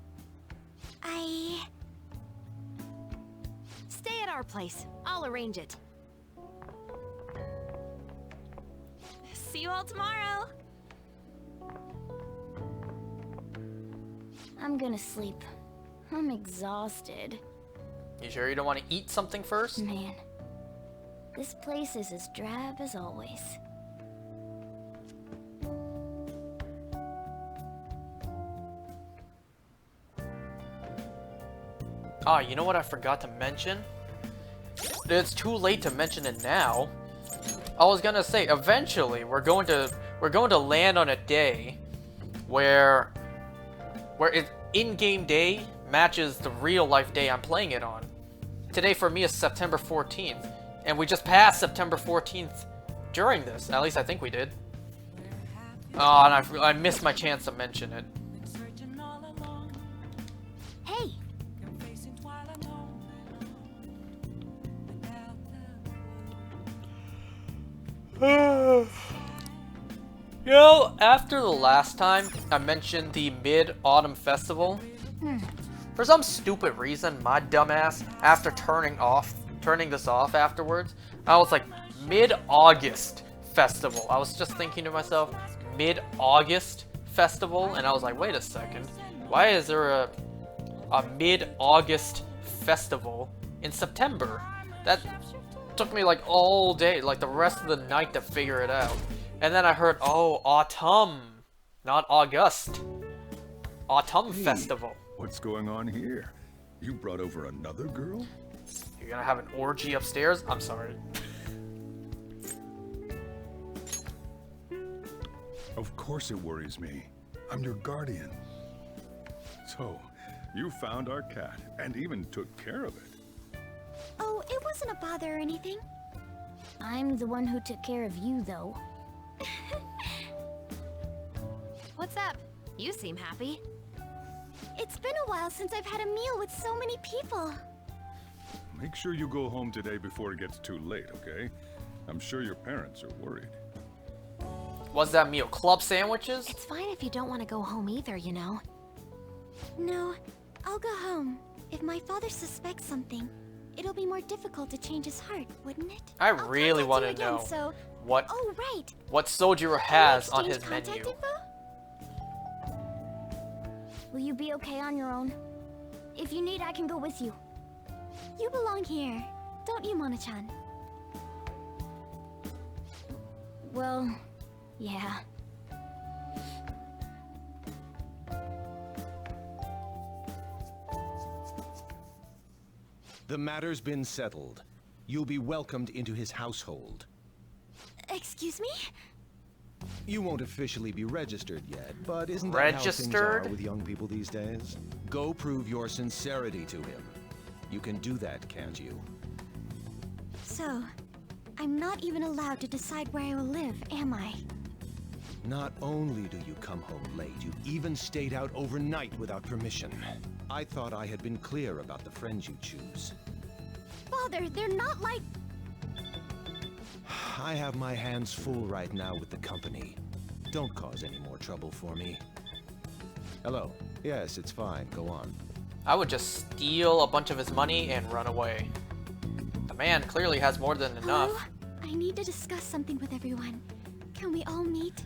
our place. I'll arrange it. See you all tomorrow. I'm gonna sleep. I'm exhausted. You sure you don't want to eat something first? Man, this place is as drab as always. Ah, you know what I forgot to mention? It's too late to mention it now. I was gonna say, eventually we're going to land on a day where in-game day matches the real life day I'm playing it on. Today for me is September 14th, and we just passed September 14th during this. At least I think we did. Oh, and I missed my chance to mention it. Hey! You know, after the last time I mentioned the Mid-Autumn Festival, for some stupid reason, my dumbass, after turning this off afterwards, I was like, Mid-August Festival. I was just thinking to myself, Mid-August Festival, and I was like, wait a second, why is there a Mid-August Festival in September? That took me like all day, like the rest of the night to figure it out. And then I heard, oh, autumn, not August. Autumn Festival. What's going on here? You brought over another girl? You're gonna have an orgy upstairs? I'm sorry. Of course it worries me. I'm your guardian. So, you found our cat and even took care of it. Oh, it wasn't a bother or anything. I'm the one who took care of you, though. What's up? You seem happy. It's been a while since I've had a meal with so many people. Make sure you go home today before it gets too late, okay? I'm sure your parents are worried. What's that meal? Club sandwiches? It's fine if you don't want to go home either, you know. No, I'll go home. If my father suspects something, it'll be more difficult to change his heart, wouldn't it? I really want to know what Sojiro has on his menu. Will you be okay on your own? If you need, I can go with you. You belong here, don't you, Mona-chan? Well, yeah. The matter's been settled. You'll be welcomed into his household. Excuse me? You won't officially be registered yet, but isn't that how things are with young people these days? Go prove your sincerity to him. You can do that, can't you? So, I'm not even allowed to decide where I will live, am I? Not only do you come home late, you even stayed out overnight without permission. I thought I had been clear about the friends you choose. Father, they're not like... I have my hands full right now with the company. Don't cause any more trouble for me. Hello. Yes, it's fine. Go on. I would just steal a bunch of his money and run away. The man clearly has more than enough. Hello? I need to discuss something with everyone. Can we all meet?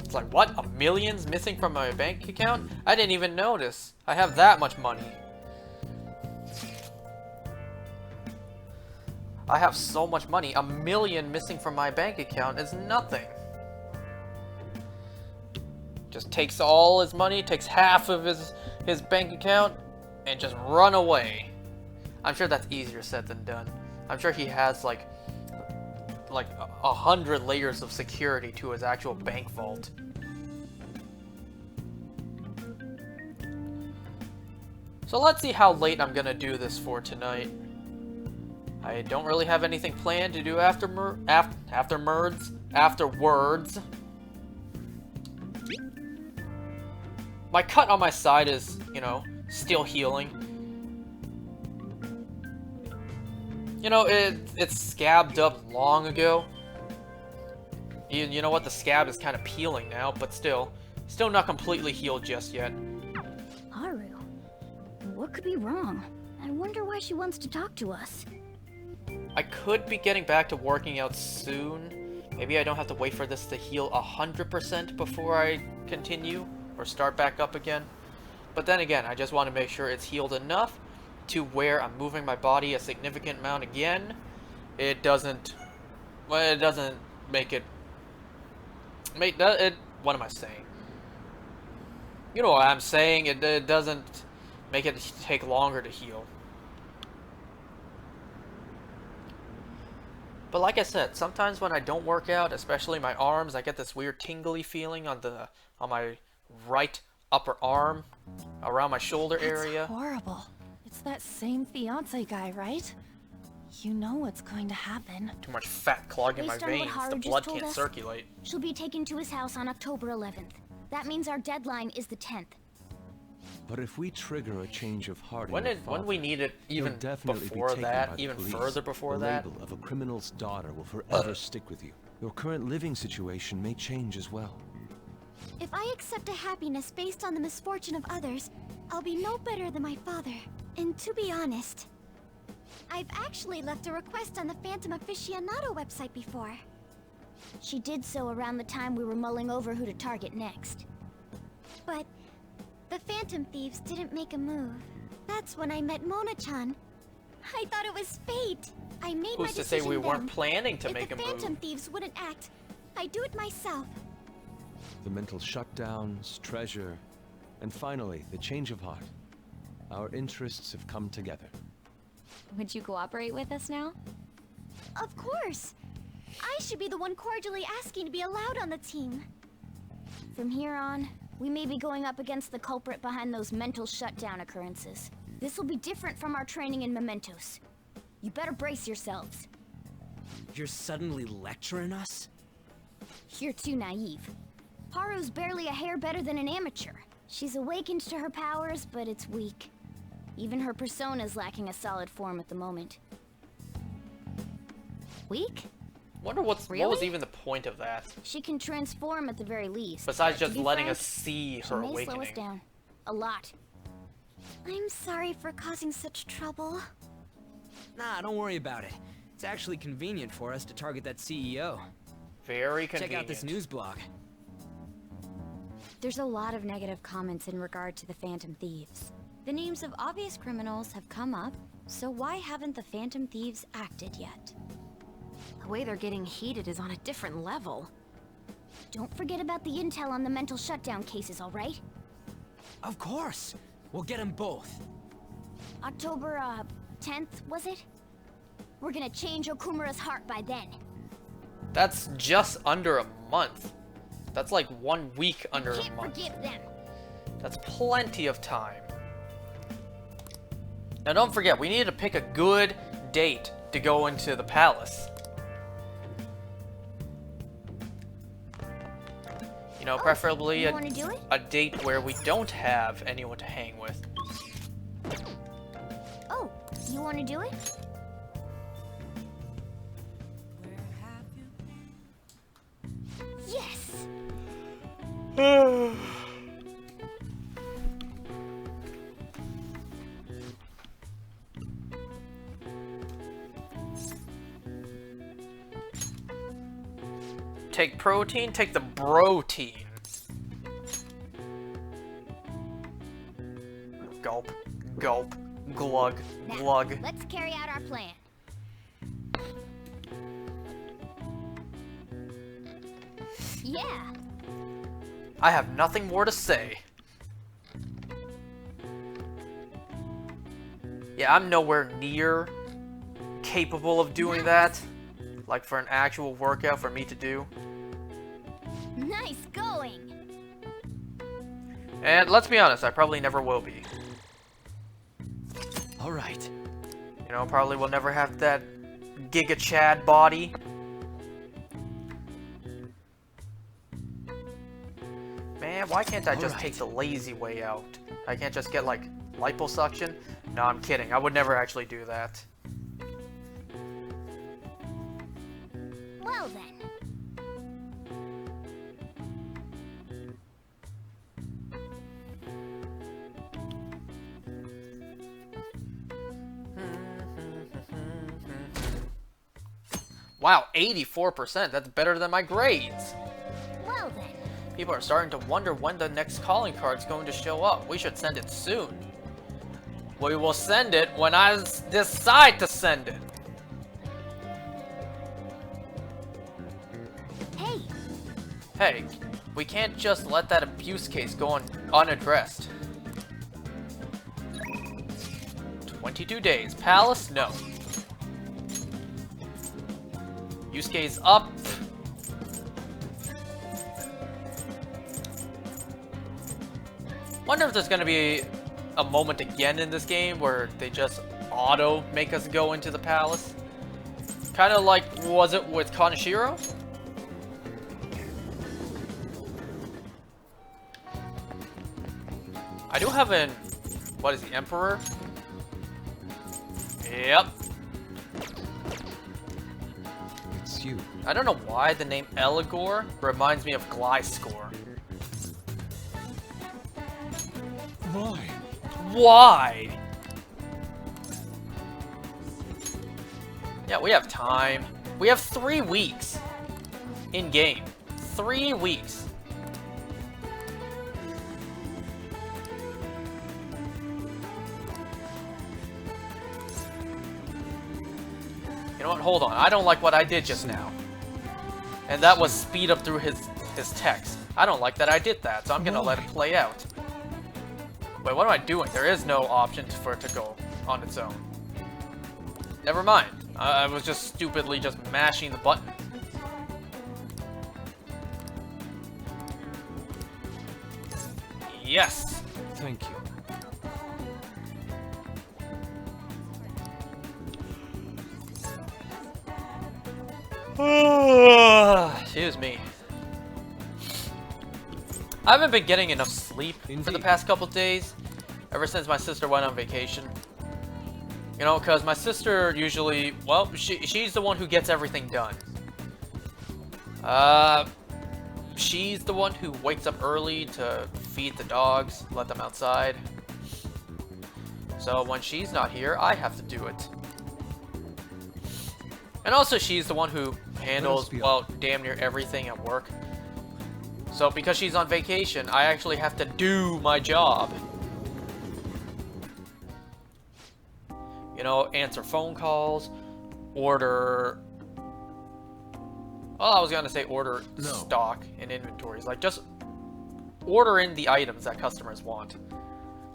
It's like, what? A million's missing from my bank account? I didn't even notice. I have that much money. I have so much money. A million missing from my bank account is nothing. Just takes all his money, takes half of his bank account, and just run away. I'm sure that's easier said than done. I'm sure he has like 100 layers of security to his actual bank vault. So let's see how late I'm gonna do this for tonight. I don't really have anything planned to do afterwards. My cut on my side is, you know, still healing. You know, it's scabbed up long ago. You know what? The scab is kind of peeling now, but still not completely healed just yet. Haru, what could be wrong? I wonder why she wants to talk to us. I could be getting back to working out soon. Maybe I don't have to wait for this to heal 100% before I continue or start back up again. But then again, I just want to make sure it's healed enough to where I'm moving my body a significant amount again. It doesn't, well, it doesn't make it, what am I saying? You know what I'm saying, it doesn't make it take longer to heal. But like I said, sometimes when I don't work out, especially my arms, I get this weird tingly feeling on my right upper arm, around my shoulder area. That's horrible. It's that same fiance guy, right? You know what's going to happen. Too much fat clogging my Based on what veins, Haru the just blood told can't us, circulate. She'll be taken to his house on October 11th. That means our deadline is the 10th. But if we trigger a change of heart in When your when we father, need it he'll even definitely be before taken that, by the even police. further before the that. label of a criminal's daughter will forever stick with you. Your current living situation may change as well. If I accept a happiness based on the misfortune of others, I'll be no better than my father. And to be honest, I've actually left a request on the Phantom Aficionado website before. She did so around the time we were mulling over who to target next. But the Phantom Thieves didn't make a move. That's when I met Mona-chan. I thought it was fate. I made my Who's to decision say we weren't then. planning to make a If the Phantom move? Thieves wouldn't act, I'd do it myself. The mental shutdowns, treasure, and finally, the change of heart. Our interests have come together. Would you cooperate with us now? Of course. I should be the one cordially asking to be allowed on the team. From here on, we may be going up against the culprit behind those mental shutdown occurrences. This will be different from our training in Mementos. You better brace yourselves. You're suddenly lecturing us? You're too naive. Haru's barely a hair better than an amateur. She's awakened to her powers, but it's weak. Even her persona's lacking a solid form at the moment. Weak? Wonder what was Really? even the point of that? She can transform at the very least. Besides but to just be letting frank, us see she her may slow us awakening. down. A lot. I'm sorry for causing such trouble. Nah, don't worry about it. It's actually convenient for us to target that CEO. Very convenient. Check out this news blog. There's a lot of negative comments in regard to the Phantom Thieves. The names of obvious criminals have come up, so why haven't the Phantom Thieves acted yet? The way they're getting heated is on a different level. Don't forget about the intel on the mental shutdown cases, all right? Of course! We'll get them both. October, 10th, was it? We're gonna change Okumura's heart by then. That's just under a month. That's like 1 week under a Can't month. forgive them. That's plenty of time. Now don't forget, we need to pick a good date to go into the palace. You know, preferably you wanna do it? a date where we don't have anyone to hang with. Oh, you wanna do it? Yes! Take protein, take the protein. Gulp, gulp, glug, Now, glug. let's carry out our plan. Yeah, I have nothing more to say. Yeah, I'm nowhere near capable of doing that. Like for an actual workout for me to do. nice going. And let's be honest, I probably never will be. Alright. You know, probably will never have that Giga Chad body. Man, why can't I just take the lazy way out? I can't just get like liposuction? No, I'm kidding. I would never actually do that. Well then. Wow, 84%. That's better than my grades. Well then. People are starting to wonder when the next calling card's going to show up. We should send it soon. We will send it when I decide to send it. Hey. Hey, we can't just let that abuse case go unaddressed. 22 days. Palace? No. Yusuke's up. Wonder if there's gonna be a moment again in this game where they just auto make us go into the palace. Kind of like, was it with Kaneshiro? I do have an, what is the Emperor? Yep. It's you. I don't know why the name Eligor reminds me of Gliscor. Why? Why? Yeah, we have time. We have 3 weeks in game. 3 weeks. You know what? Hold on. I don't like what I did just now. And that was speed up through his text. I don't like that I did that, so I'm gonna let it play out. Wait, what am I doing? There is no option for it to go on its own. Never mind. I was just stupidly just mashing the button. Yes! Thank you. Excuse me. I haven't been getting enough sleep for the past couple days, ever since my sister went on vacation. You know, because my sister usually, well, she's the one who gets everything done. She's the one who wakes up early to feed the dogs, let them outside. So when she's not here, I have to do it. And also she's the one who handles, well, damn near everything at work. So because she's on vacation, I actually have to do my job. You know, answer phone calls, order... Well, I was gonna say order stock and inventories. Like, just order in the items that customers want.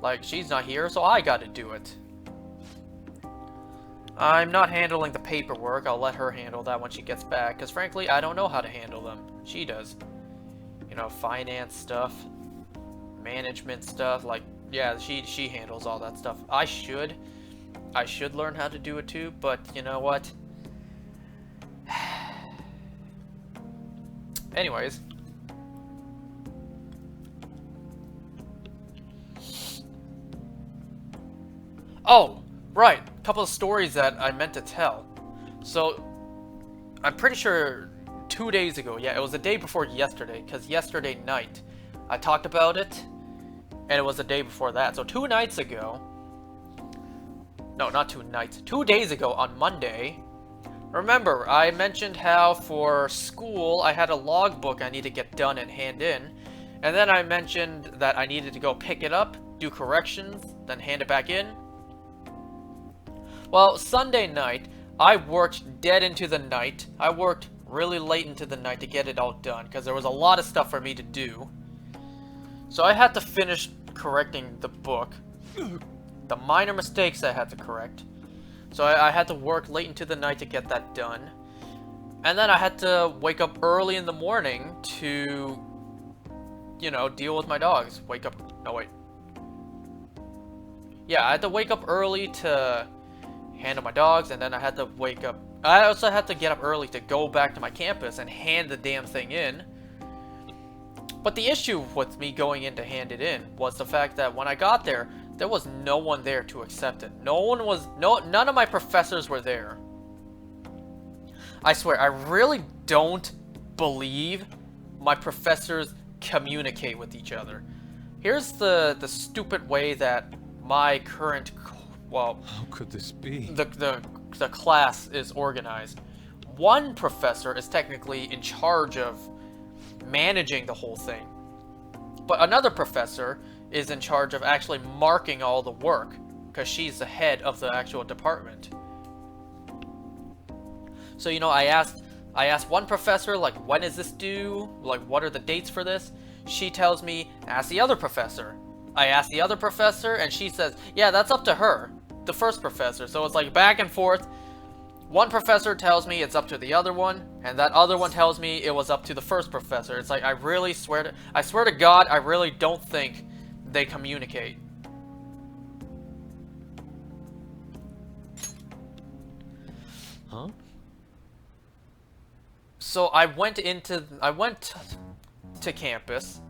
Like, she's not here, so I gotta do it. I'm not handling the paperwork. I'll let her handle that when she gets back, because frankly, I don't know how to handle them. She does. You know, finance stuff, management stuff, like, yeah, she handles all that stuff. I should learn how to do it too, but you know what? Anyways. Oh, right. A couple of stories that I meant to tell. So, I'm pretty sure 2 days ago, yeah, it was the day before yesterday, because yesterday night I talked about it, and it was the day before that. So 2 nights ago, no, not 2 nights, 2 days ago on Monday, remember, I mentioned how for school I had a logbook I need to get done and hand in, and then I mentioned that I needed to go pick it up, do corrections, then hand it back in. Well, Sunday night, I worked dead into the night. I worked really late into the night to get it all done, because there was a lot of stuff for me to do. So I had to finish correcting the book. The minor mistakes I had to correct. So I had to work late into the night to get that done. And then I had to wake up early in the morning to, you know, deal with my dogs. Wake up, no wait. Yeah, I had to wake up early to handle my dogs, and then I had to wake up. I also had to get up early to go back to my campus and hand the damn thing in. But the issue with me going in to hand it in was the fact that when I got there, there was no one there to accept it. None of my professors were there. I swear, I really don't believe my professors communicate with each other. Here's the stupid way that my current, well, how could this be? The class is organized. one professor is technically in charge of managing the whole thing. But another professor is in charge of actually marking all the work, because she's the head of the actual department. So, you know, I asked one professor, like, when is this due? Like, what are the dates for this? She tells me, ask the other professor. I ask the other professor, and she says, yeah, that's up to her, the first professor. So it's like back and forth. One professor tells me it's up to the other one, and that other one tells me it was up to the first professor. It's like, I swear to God, I really don't think they communicate. Huh? So I went to campus.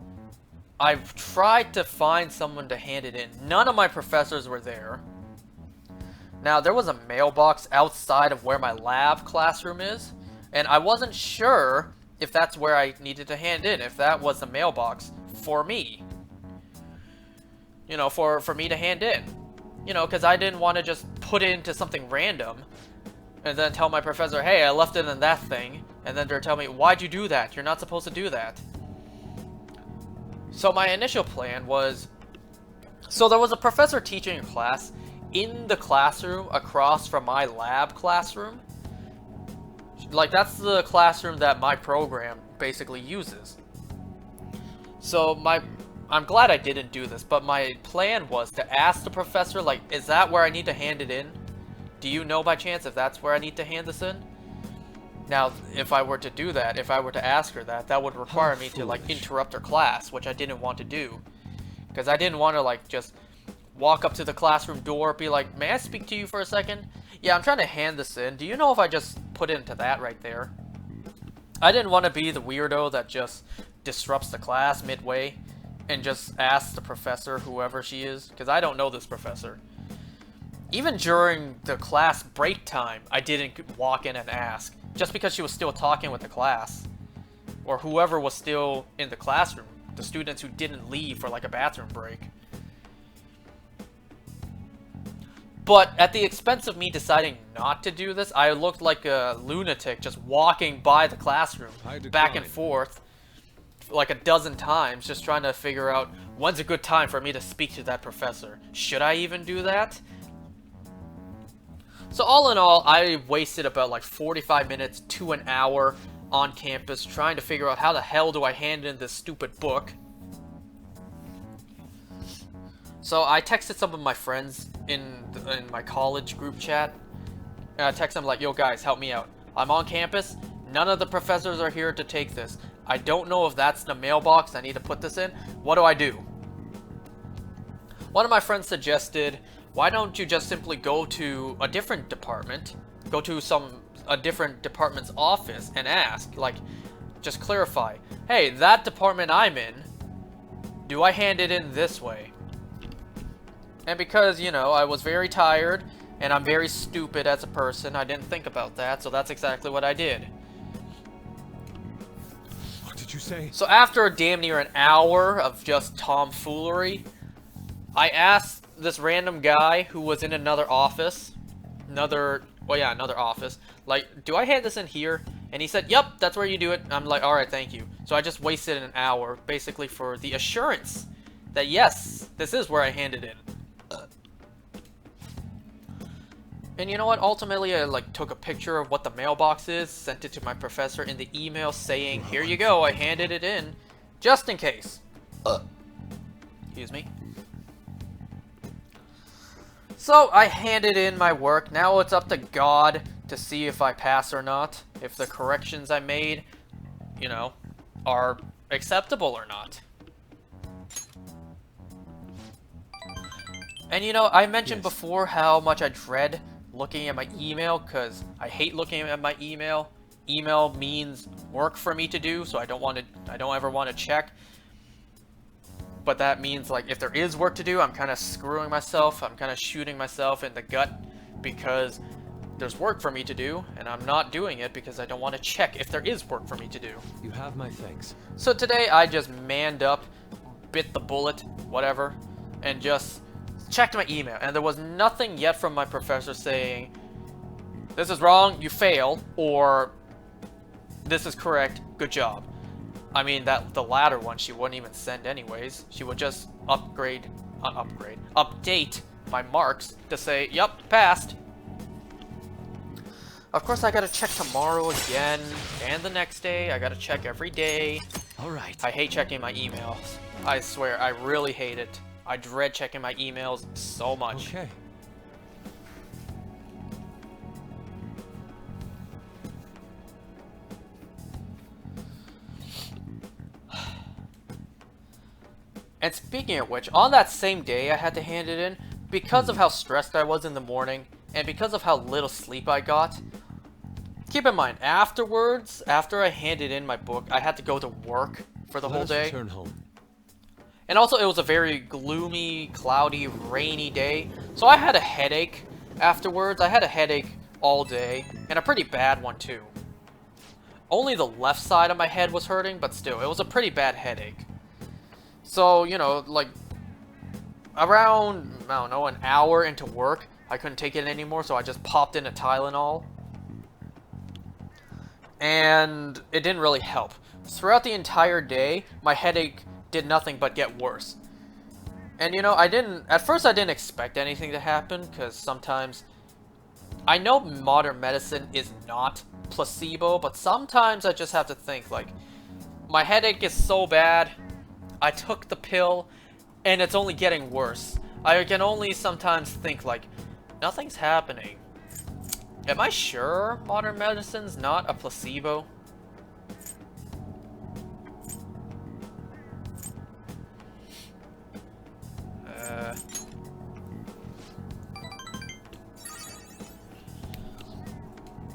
I've tried to find someone to hand it in. None of my professors were there. Now, there was a mailbox outside of where my lab classroom is, and I wasn't sure if that's where I needed to hand in, if that was the mailbox for me. You know, for me to hand in. You know, because I didn't want to just put it into something random and then tell my professor, hey, I left it in that thing, and then they're telling me, why'd you do that? You're not supposed to do that. So my initial plan was, so there was a professor teaching a class in the classroom across from my lab classroom. Like, that's the classroom that my program basically uses. So I'm glad I didn't do this, but my plan was to ask the professor, like, is that where I need to hand it in? Do you know by chance if that's where I need to hand this in? Now, if I were to do that, if I were to ask her that, that would require me to, like, interrupt her class, which I didn't want to do. Because I didn't want to, like, just walk up to the classroom door, be like, may I speak to you for a second? Yeah, I'm trying to hand this in. Do you know if I just put it into that right there? I didn't want to be the weirdo that just disrupts the class midway and just asks the professor, whoever she is, because I don't know this professor. Even during the class break time, I didn't walk in and ask, just because she was still talking with the class, or whoever was still in the classroom, the students who didn't leave for like a bathroom break. But at the expense of me deciding not to do this, I looked like a lunatic just walking by the classroom, back and forth, like a dozen times, just trying to figure out when's a good time for me to speak to that professor. Should I even do that? So all in all, I wasted about like 45 minutes to an hour on campus trying to figure out how the hell do I hand in this stupid book. So I texted some of my friends in my college group chat. And I texted them like, yo guys, help me out. I'm on campus. None of the professors are here to take this. I don't know if that's the mailbox I need to put this in. What do I do? One of my friends suggested, why don't you just simply go to a different department, go to a different department's office and ask, like, just clarify, hey, that department I'm in, do I hand it in this way? And because, you know, I was very tired and I'm very stupid as a person, I didn't think about that, so that's exactly what I did. What did you say? So after damn near an hour of just tomfoolery, I asked this random guy who was in another office, another office, like, do I hand this in here? And he said, yep, that's where you do it. I'm like, alright, thank you. So I just wasted an hour, basically, for the assurance that yes, this is where I handed in. And you know what? Ultimately, I like took a picture of what the mailbox is, sent it to my professor in the email saying, here you go, I handed it in, just in case. Excuse me. So I handed in my work. Now it's up to God to see if I pass or not. If the corrections I made, you know, are acceptable or not. And you know, I mentioned before how much I dread looking at my email, because I hate looking at my email. Email means work for me to do, so I don't ever want to check. But that means, like, if there is work to do, I'm kind of screwing myself. I'm kind of shooting myself in the gut because there's work for me to do, and I'm not doing it because I don't want to check if there is work for me to do. You have my thanks. So today, I just manned up, bit the bullet, whatever, and just checked my email. And there was nothing yet from my professor saying, this is wrong, you fail, or this is correct. Good job. I mean, the latter one she wouldn't even send anyways. She would just update my marks to say, yup, passed. Of course, I gotta check tomorrow again, and the next day. I gotta check every day. Alright. I hate checking my emails. I swear, I really hate it. I dread checking my emails so much. Okay. And speaking of which, on that same day I had to hand it in, because of how stressed I was in the morning, and because of how little sleep I got. Keep in mind, afterwards, after I handed in my book, I had to go to work for the whole day. Return home. And also, it was a very gloomy, cloudy, rainy day, so I had a headache afterwards. I had a headache all day, and a pretty bad one too. Only the left side of my head was hurting, but still, it was a pretty bad headache. So, you know, like, around, I don't know, an hour into work, I couldn't take it anymore, so I just popped in a Tylenol. And it didn't really help. Throughout the entire day, my headache did nothing but get worse. And, you know, at first I didn't expect anything to happen, because sometimes, I know modern medicine is not placebo, but sometimes I just have to think, like, my headache is so bad, I took the pill, and it's only getting worse. I can only sometimes think, like, nothing's happening. Am I sure modern medicine's not a placebo?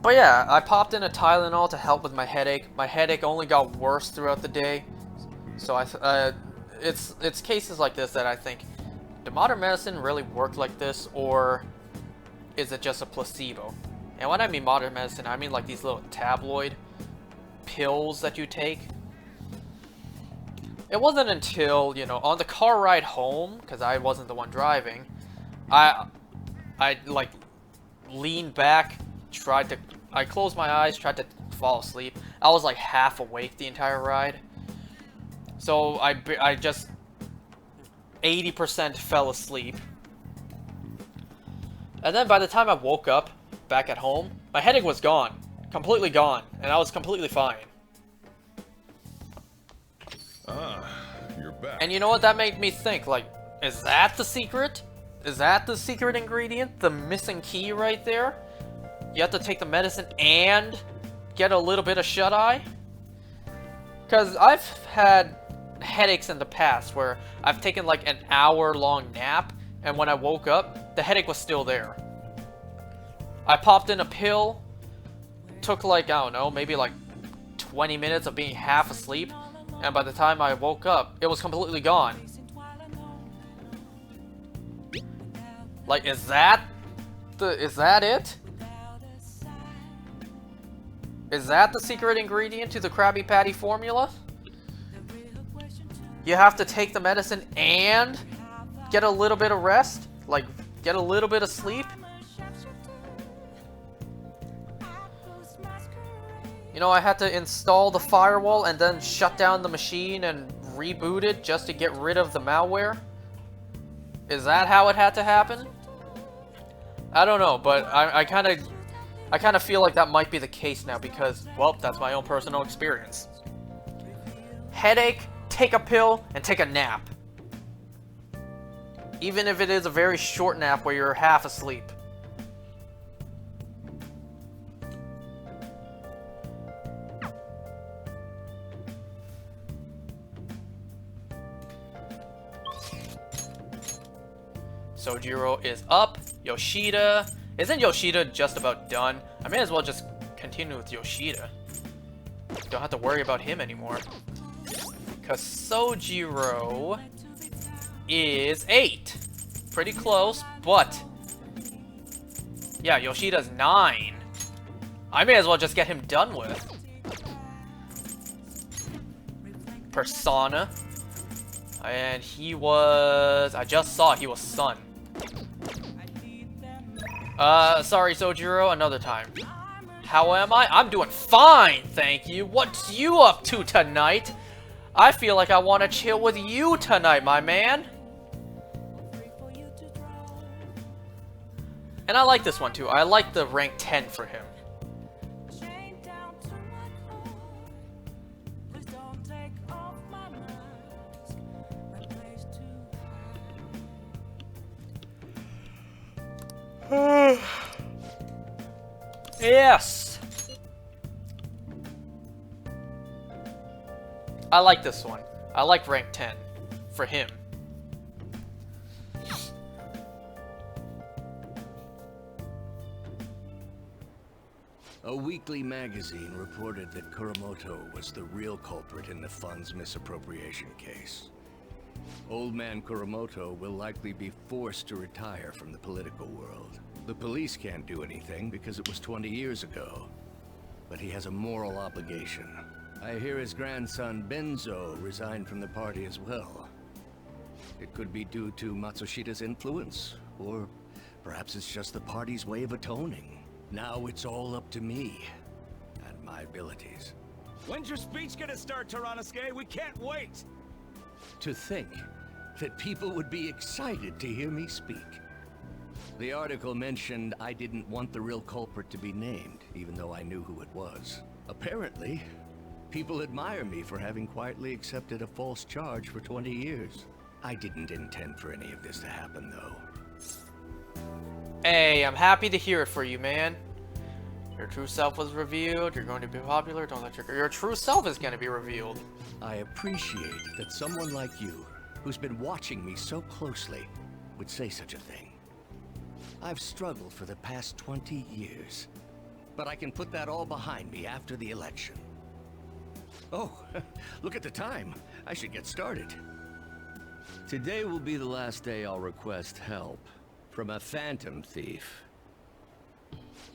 But yeah, I popped in a Tylenol to help with my headache. My headache only got worse throughout the day. So it's cases like this that I think, do modern medicine really work like this, or is it just a placebo? And when I mean modern medicine, I mean like these little tabloid pills that you take. It wasn't until, you know, on the car ride home, because I wasn't the one driving, I like leaned back, I closed my eyes, tried to fall asleep. I was like half awake the entire ride. So I just 80% fell asleep. And then by the time I woke up back at home, my headache was gone. Completely gone. And I was completely fine. Ah, you're back. And you know what? That made me think, like, is that the secret? Is that the secret ingredient? The missing key right there? You have to take the medicine and get a little bit of shut-eye? Because I've had headaches in the past where I've taken like an hour-long nap, and when I woke up, the headache was still there. I popped in a pill, took like, I don't know, maybe like 20 minutes of being half asleep, and by the time I woke up, it was completely gone. Like, is that it? Is that the secret ingredient to the Krabby Patty formula? You have to take the medicine and get a little bit of rest? Like, get a little bit of sleep? You know, I had to install the firewall and then shut down the machine and reboot it just to get rid of the malware? Is that how it had to happen? I don't know, but I kind of feel like that might be the case now because, well, that's my own personal experience. Headache, take a pill, and take a nap. Even if it is a very short nap where you're half asleep. Sojiro is up. Yoshida. Isn't Yoshida just about done? I may as well just continue with Yoshida. Don't have to worry about him anymore. Because Sojiro is 8. Pretty close, but... yeah, Yoshida's 9. I may as well just get him done with. Persona. And he was... I just saw he was Sun. Sorry, Sojiro, another time. How am I? I'm doing fine, thank you. What's you up to tonight? I feel like I want to chill with you tonight, my man. And I like this one too. I like the rank 10 for him. Yes! I like this one. I like rank 10 for him. A weekly magazine reported that Kuramoto was the real culprit in the fund's misappropriation case. Old man Kuramoto will likely be forced to retire from the political world. The police can't do anything because it was 20 years ago. But he has a moral obligation. I hear his grandson Benzo resigned from the party as well. It could be due to Matsushida's influence, or perhaps it's just the party's way of atoning. Now it's all up to me and my abilities. When's your speech gonna start, Tyranosuke? We can't wait! To think that people would be excited to hear me speak. The article mentioned I didn't want the real culprit to be named, even though I knew who it was. Apparently, people admire me for having quietly accepted a false charge for 20 years. I didn't intend for any of this to happen, though. Hey, I'm happy to hear it for you, man. Your true self was revealed. You're going to be popular. Don't let your true self is going to be revealed. I appreciate that someone like you, who's been watching me so closely, would say such a thing. I've struggled for the past 20 years, but I can put that all behind me after the election. Oh, look at the time. I should get started. Today will be the last day I'll request help from a phantom thief.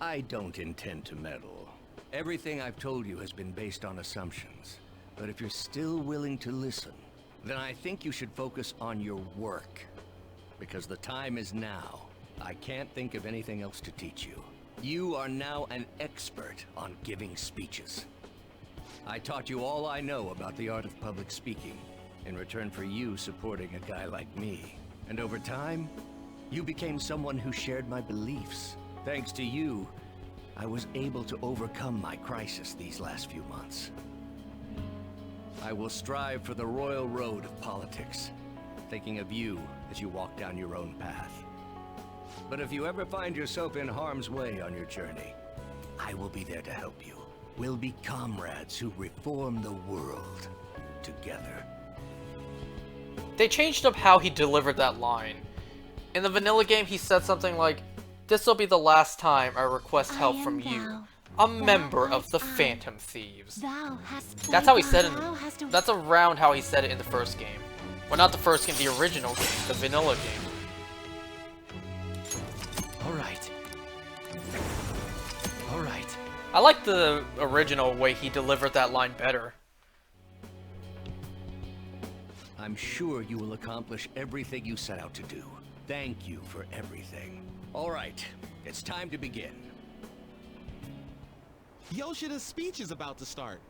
I don't intend to meddle. Everything I've told you has been based on assumptions. But if you're still willing to listen, then I think you should focus on your work. Because the time is now. I can't think of anything else to teach you. You are now an expert on giving speeches. I taught you all I know about the art of public speaking, in return for you supporting a guy like me. And over time, you became someone who shared my beliefs. Thanks to you, I was able to overcome my crisis these last few months. I will strive for the royal road of politics, thinking of you as you walk down your own path. But if you ever find yourself in harm's way on your journey, I will be there to help you. We'll be comrades who reform the world together. They changed up how he delivered that line. In the vanilla game, he said something like, "This'll be the last time I request help from you, a member of the Phantom Thieves." That's how he said it. That's around how he said it in the first game. Well, not the first game, the original game, the vanilla game. Alright. Alright. I like the original way he delivered that line better. I'm sure you will accomplish everything you set out to do. Thank you for everything. Alright, it's time to begin. Yoshida's speech is about to start.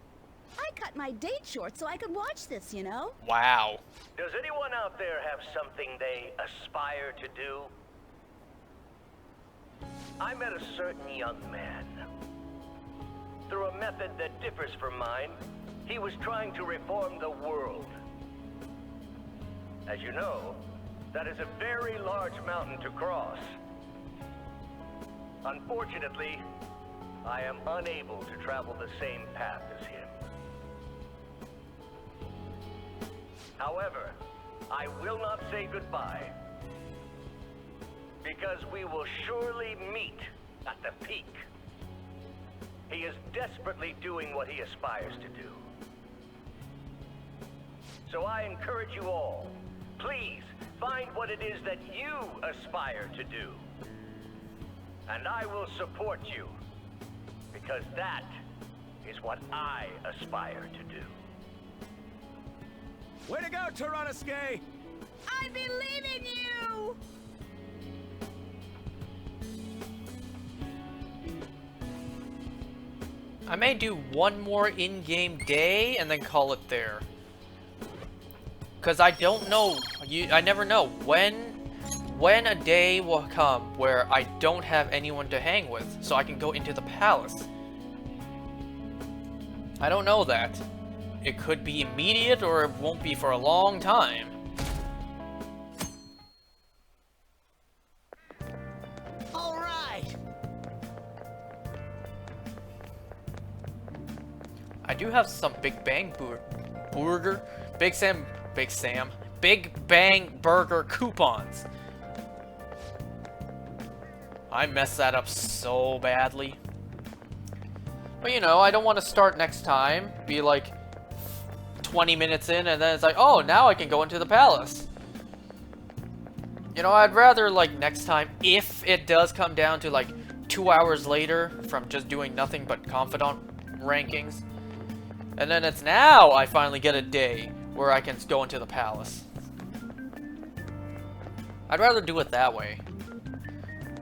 I cut my date short so I could watch this, you know? Wow. Does anyone out there have something they aspire to do? I met a certain young man. Through a method that differs from mine, he was trying to reform the world. As you know, that is a very large mountain to cross. Unfortunately, I am unable to travel the same path as him. However, I will not say goodbye, because we will surely meet at the peak. He is desperately doing what he aspires to do. So I encourage you all, please find what it is that you aspire to do. And I will support you, because that is what I aspire to do. Way to go, Tyranosuke! I believe in you! I may do one more in-game day and then call it there. Because I don't know, I never know when a day will come where I don't have anyone to hang with, so I can go into the palace. I don't know that. It could be immediate or it won't be for a long time. All right. I do have some Big Bang Burger, Big Bang Burger coupons. I messed that up so badly. But you know, I don't want to start next time, be like 20 minutes in, and then it's like, oh, now I can go into the palace. You know, I'd rather, like, next time, if it does come down to, like, 2 hours later from just doing nothing but confidant rankings, and then it's now I finally get a day where I can go into the palace. I'd rather do it that way.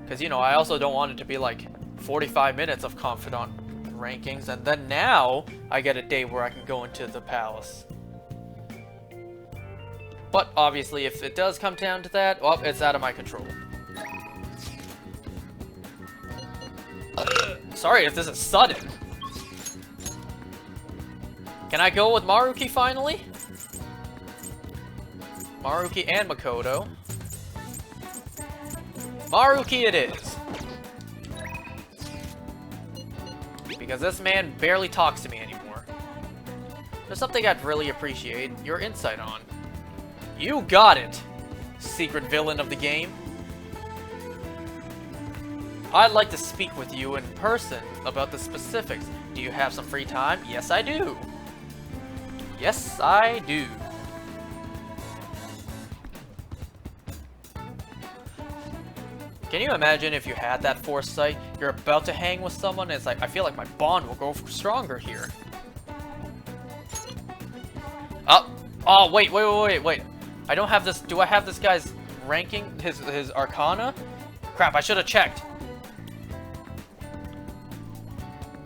Because, you know, I also don't want it to be, like, 45 minutes of confidant rankings, and then now I get a day where I can go into the palace. But obviously, if it does come down to that, well, it's out of my control. Sorry if this is sudden. Can I go with Maruki finally? Maruki and Makoto. Maruki it is. Because this man barely talks to me anymore. There's something I'd really appreciate your insight on. You got it, secret villain of the game. I'd like to speak with you in person about the specifics. Do you have some free time? Yes, I do. Yes, I do. Can you imagine if you had that foresight? You're about to hang with someone, and it's like, I feel like my bond will grow stronger here. Oh, wait. I don't have this. Do I have this guy's ranking? His arcana? Crap, I should have checked.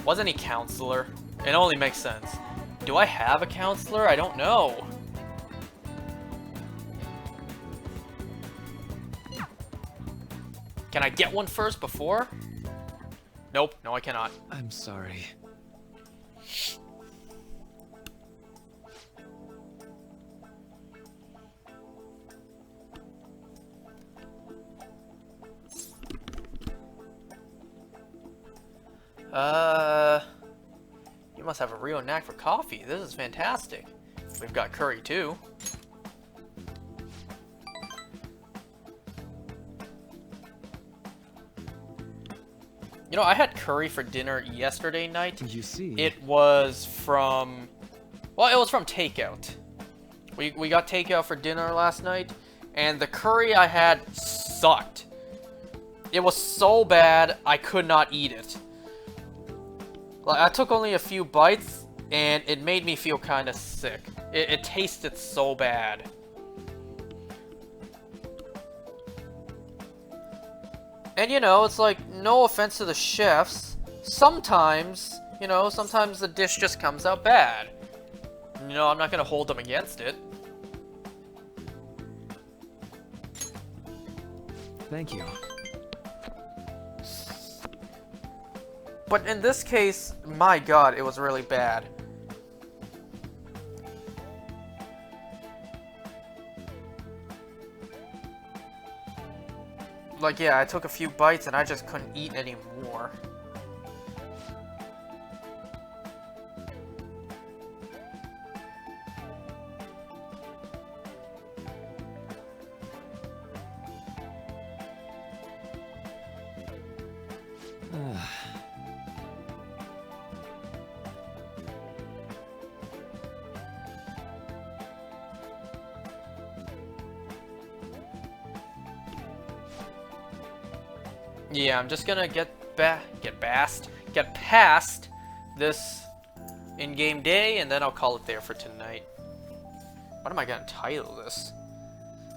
Wasn't he counselor? It only makes sense. Do I have a counselor? I don't know. Can I get one first before? Nope, no I cannot. I'm sorry. You must have a real knack for coffee. This is fantastic. We've got curry too. You know, I had curry for dinner yesterday night. You see. It was from... Well, it was from takeout. We got takeout for dinner last night, and the curry I had sucked. It was so bad, I could not eat it. Like, I took only a few bites, and it made me feel kind of sick. It tasted so bad. And you know, it's like, no offense to the chefs, sometimes, you know, sometimes the dish just comes out bad. You know, I'm not gonna hold them against it. Thank you. But in this case, my god, it was really bad. Like, yeah, I took a few bites and I just couldn't eat anymore. Yeah, I'm just gonna get past this in-game day, and then I'll call it there for tonight. What am I gonna title this?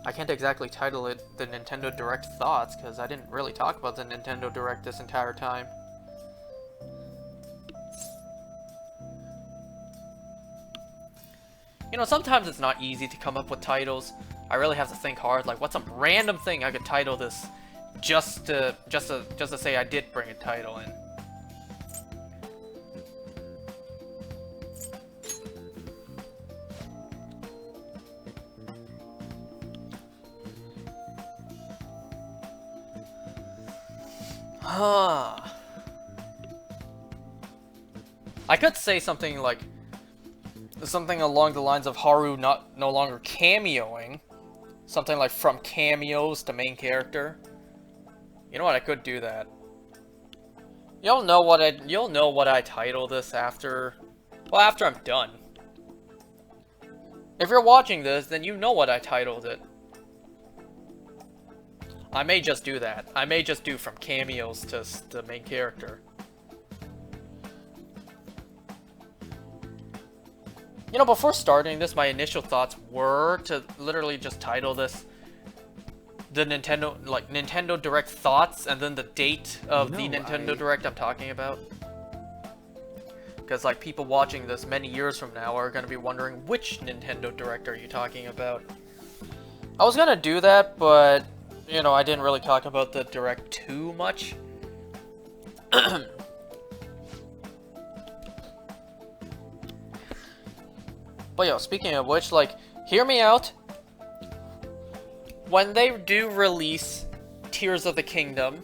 I can't exactly title it the Nintendo Direct Thoughts, because I didn't really talk about the Nintendo Direct this entire time. You know, sometimes it's not easy to come up with titles. I really have to think hard, like what's some random thing I could title this just to say I did bring a title in. I could say something like something along the lines of Haru no longer cameoing, something like from cameos to main character. You know what? I could do that. You'll know what I title this after, well, after I'm done. If you're watching this, then you know what I titled it. I may just do that. I may just do from cameos to the main character. You know, before starting this, my initial thoughts were to literally just title this the Nintendo Direct thoughts and then the date of the Nintendo Direct I'm talking about. Because like people watching this many years from now are going to be wondering which Nintendo Direct are you talking about. I was going to do that, but you know, I didn't really talk about the Direct too much. But yo, speaking of which, like, hear me out. When they do release Tears of the Kingdom,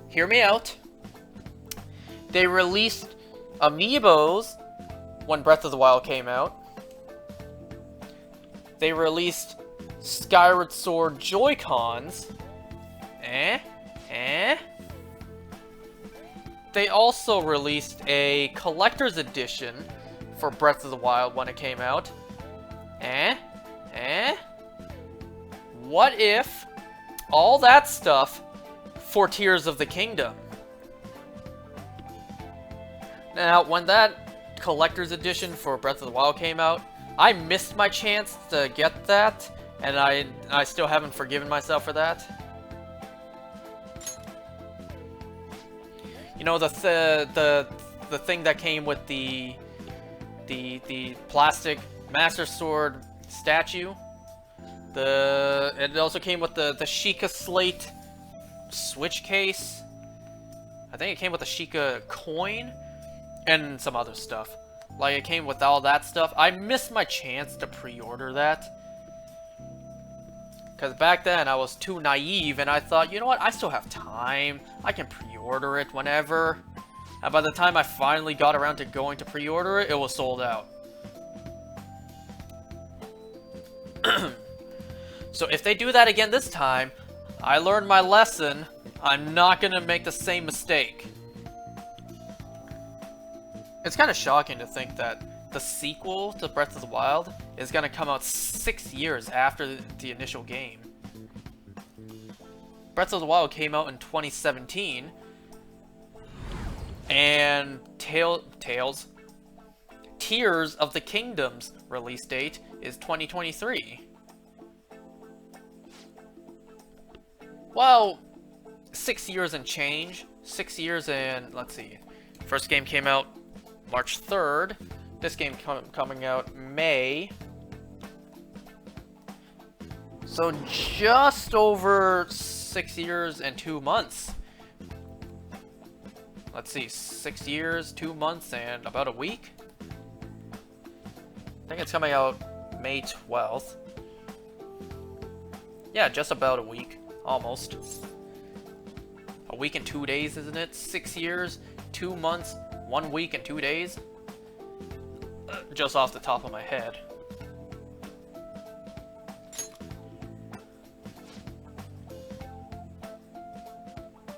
hear me out. They released Amiibos when Breath of the Wild came out. They released Skyward Sword Joy-Cons. They also released a collector's edition for Breath of the Wild when it came out. What if all that stuff for Tears of the Kingdom? Now, when that collector's edition for Breath of the Wild came out, I missed my chance to get that, and I still haven't forgiven myself for that. You know, the thing that came with the plastic Master Sword statue. It also came with the Sheikah Slate Switch case. I think it came with a Sheikah coin and some other stuff. Like, it came with all that stuff. I missed my chance to pre-order that. Because back then, I was too naive, and I thought, you know what, I still have time. I can pre-order it whenever. And by the time I finally got around to going to pre-order it, it was sold out. So if they do that again this time, I learned my lesson. I'm not going to make the same mistake. It's kind of shocking to think that the sequel to Breath of the Wild is going to come out 6 years after the initial game. Breath of the Wild came out in 2017, and Tears of the Kingdom's release date is 2023. Well, 6 years and change. 6 years and, let's see, first game came out March 3rd. This game coming out May. So just over 6 years and 2 months. Let's see, 6 years, 2 months, and about a week? I think it's coming out May 12th. Yeah, just about a week. Almost. A week and 2 days, isn't it? 6 years, 2 months, 1 week and 2 days? Just off the top of my head.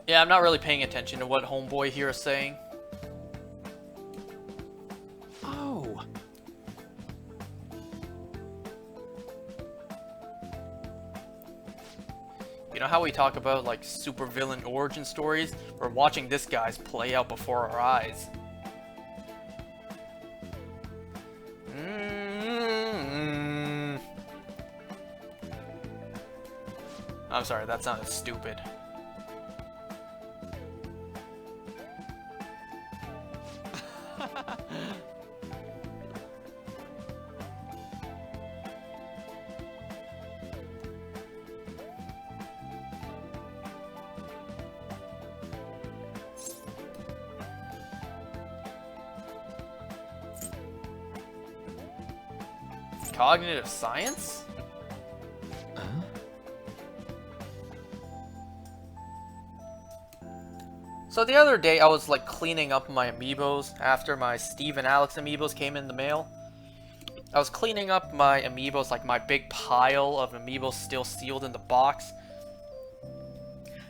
Yeah, I'm not really paying attention to what Homeboy here is saying. Oh. You know how we talk about, like, supervillain origin stories? We're watching this guy's play out before our eyes. I'm sorry, that sounded stupid. Cognitive science? So the other day I was like cleaning up my amiibos after my Steve and Alex amiibos came in the mail. I was cleaning up my amiibos, like my big pile of amiibos still sealed in the box.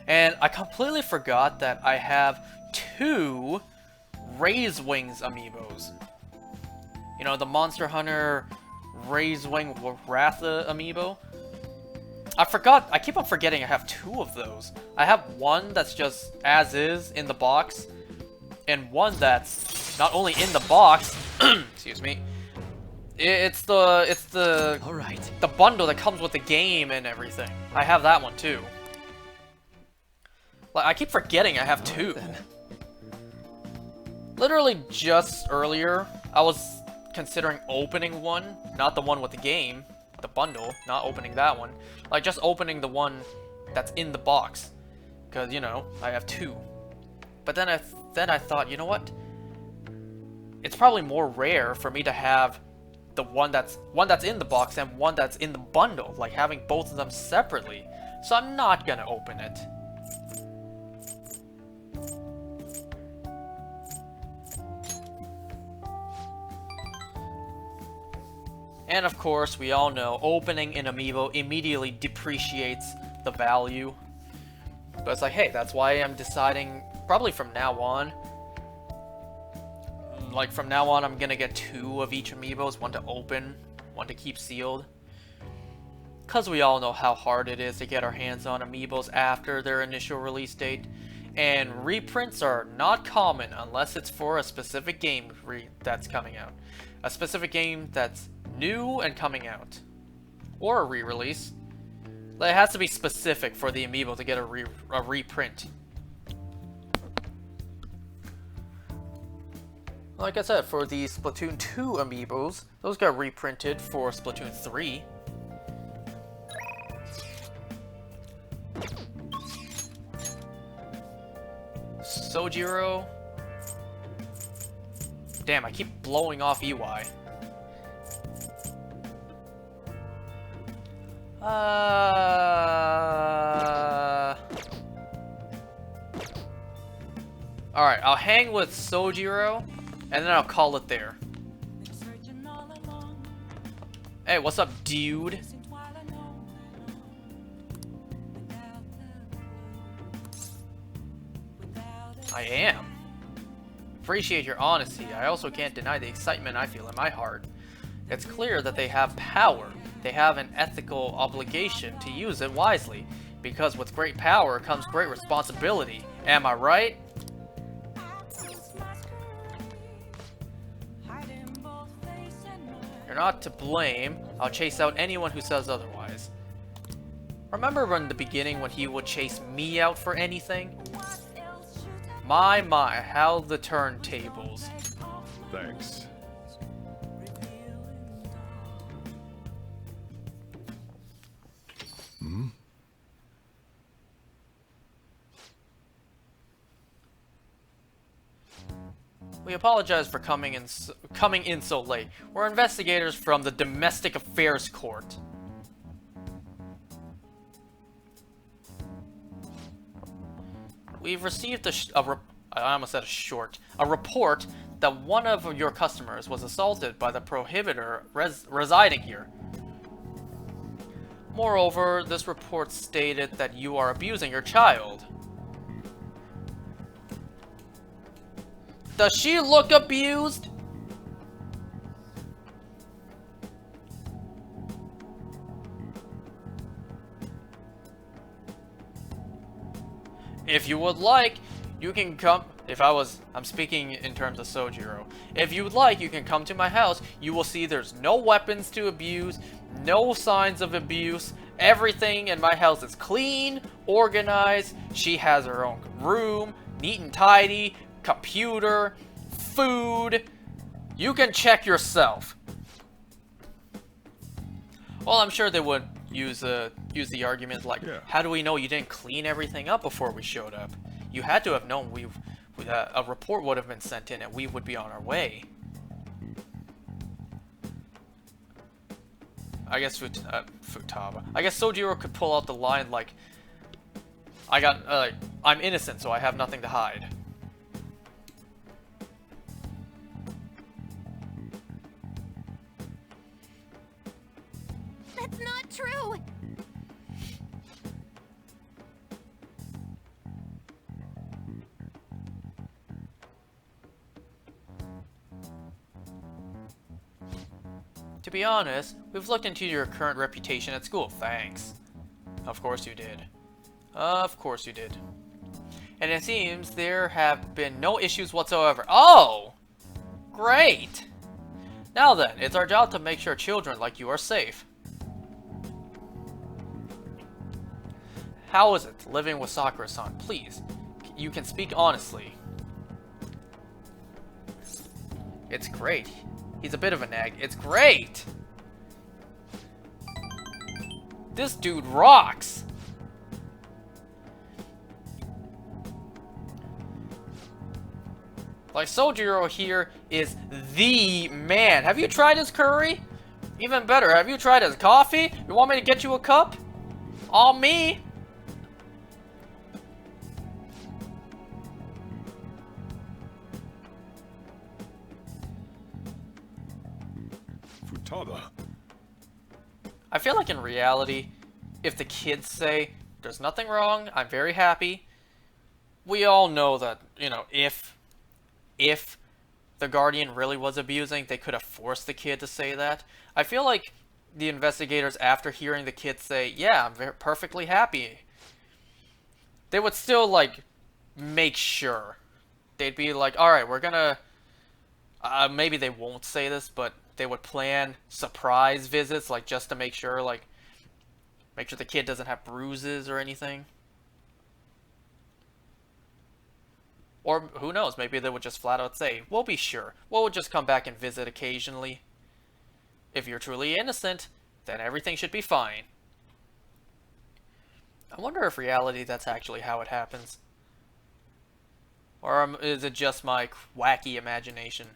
And I completely forgot that I have 2 Raise Wings amiibos. You know, the Monster Hunter Raise Wing Ratha amiibo. I keep on forgetting I have 2 of those. I have one that's just as is in the box, and one that's not only in the box, excuse me, it's the bundle that comes with the game and everything. I have that one too. Like, I keep forgetting I have 2. Literally just earlier, I was considering opening one, not the one with the game, the bundle, not opening that one. Like, just opening the one that's in the box. Because, you know, I have 2. But then I thought, you know what? It's probably more rare for me to have the one that's in the box and one that's in the bundle, like having both of them separately. So I'm not gonna open it. And of course, we all know opening an amiibo immediately depreciates the value. But it's like, hey, that's why I'm deciding, probably from now on, like from now on I'm gonna get 2 of each amiibos, one to open, one to keep sealed. Cause we all know how hard it is to get our hands on amiibos after their initial release date. And reprints are not common unless it's for a specific game that's coming out. A specific game that's new and coming out. Or a re-release. It has to be specific for the amiibo to get a reprint. Like I said, for the Splatoon 2 amiibos, those got reprinted for Splatoon 3. Sojiro. Damn, I keep blowing off EY. Alright, I'll hang with Sojiro, and then I'll call it there. Hey, what's up, dude? I am. Appreciate your honesty. I also can't deny the excitement I feel in my heart. It's clear that they have power. They have an ethical obligation to use it wisely, because with great power comes great responsibility. Am I right? You're not to blame. I'll chase out anyone who says otherwise. Remember in the beginning when he would chase me out for anything? My, how the turntables. Thanks. Hmm? We apologize for coming in so late. We're investigators from the Domestic Affairs Court. We've received I almost said a report that one of your customers was assaulted by the prohibitor residing here. Moreover, this report stated that you are abusing your child. Does she look abused? If you would like, you can come. I'm speaking in terms of Sojiro. If you would like, you can come to my house. You will see there's no weapons to abuse, no signs of abuse. Everything in my house is clean, organized. She has her own room, neat and tidy, computer, food. You can check yourself. Well, I'm sure they would use the argument like, how do we know you didn't clean everything up before we showed up? You had to have known a report would have been sent in and we would be on our way. I guess Futaba. I guess Sojiro could pull out the line like, I'm innocent, so I have nothing to hide. That's not true! To be honest, we've looked into your current reputation at school. Thanks. Of course you did. Of course you did. And it seems there have been no issues whatsoever. Oh! Great! Now then, it's our job to make sure children like you are safe. How is it living with Sakura-san? Please, you can speak honestly. It's great. He's a bit of a nag. It's great! This dude rocks! Like, Sojiro here is the man. Have you tried his curry? Even better, have you tried his coffee? You want me to get you a cup? All me? Futaba. I feel like in reality, if the kids say, there's nothing wrong, I'm very happy, we all know that, you know, if the Guardian really was abusing, they could have forced the kid to say that. I feel like the investigators, after hearing the kid say, yeah, I'm perfectly happy, they would still, like, make sure. They'd be like, alright, we're gonna... maybe they won't say this, but they would plan surprise visits, like, just to make sure, like, make sure the kid doesn't have bruises or anything. Or, who knows, maybe they would just flat out say, we'll be sure. We'll just come back and visit occasionally. If you're truly innocent, then everything should be fine. I wonder if reality that's actually how it happens. Or is it just my wacky imagination?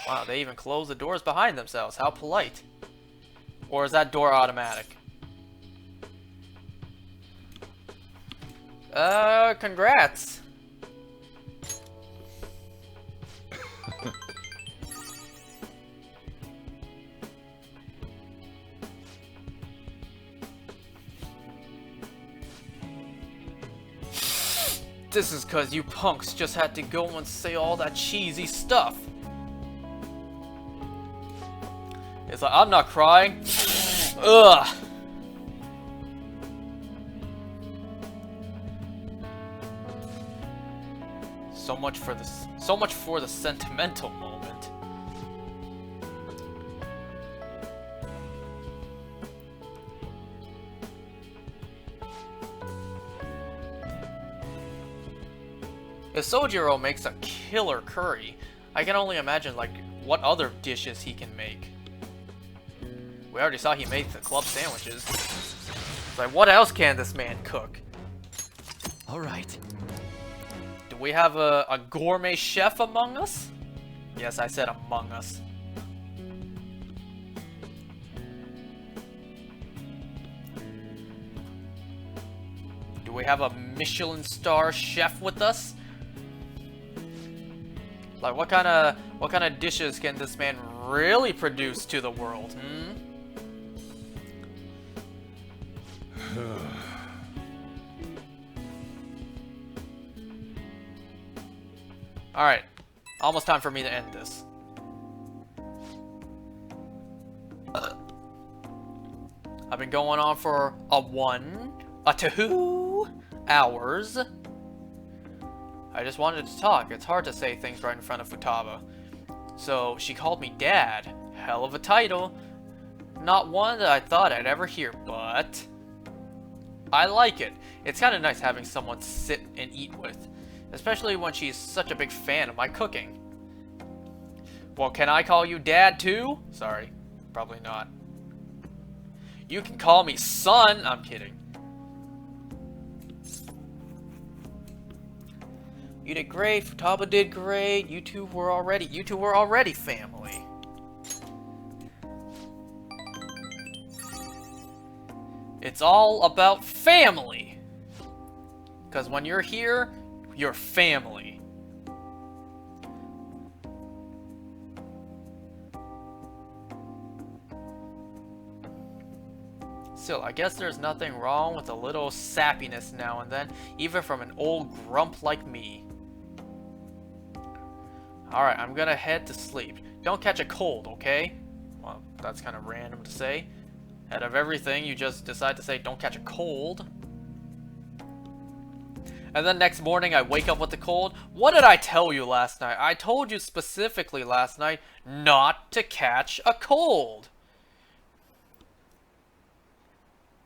Wow, they even close the doors behind themselves. How polite. Or is that door automatic? Congrats. This is cause you punks just had to go and say all that cheesy stuff. It's like, I'm not crying. Ugh. So much for the sentimental moment. If Sojiro makes a killer curry, I can only imagine, like, what other dishes he can make. We already saw he made the club sandwiches. Like, what else can this man cook? Alright. Do we have a gourmet chef among us? Yes, I said among us. Do we have a Michelin star chef with us? Like, what kind of dishes can this man really produce to the world? Hmm? Alright, almost time for me to end this. I've been going on for a 2 hours. I just wanted to talk. It's hard to say things right in front of Futaba. So she called me Dad. Hell of a title. Not one that I thought I'd ever hear, but I like it. It's kind of nice having someone sit and eat with. Especially when she's such a big fan of my cooking. Well, can I call you Dad too? Sorry, probably not. You can call me son. I'm kidding. You did great. Futaba did great. You two were already family. It's all about family. Because when you're here, you're family. Still, I guess there's nothing wrong with a little sappiness now and then, even from an old grump like me. Alright, I'm gonna head to sleep. Don't catch a cold, okay? Well, that's kind of random to say. Out of everything, you just decide to say, don't catch a cold. And then next morning, I wake up with the cold. What did I tell you last night? I told you specifically last night not to catch a cold.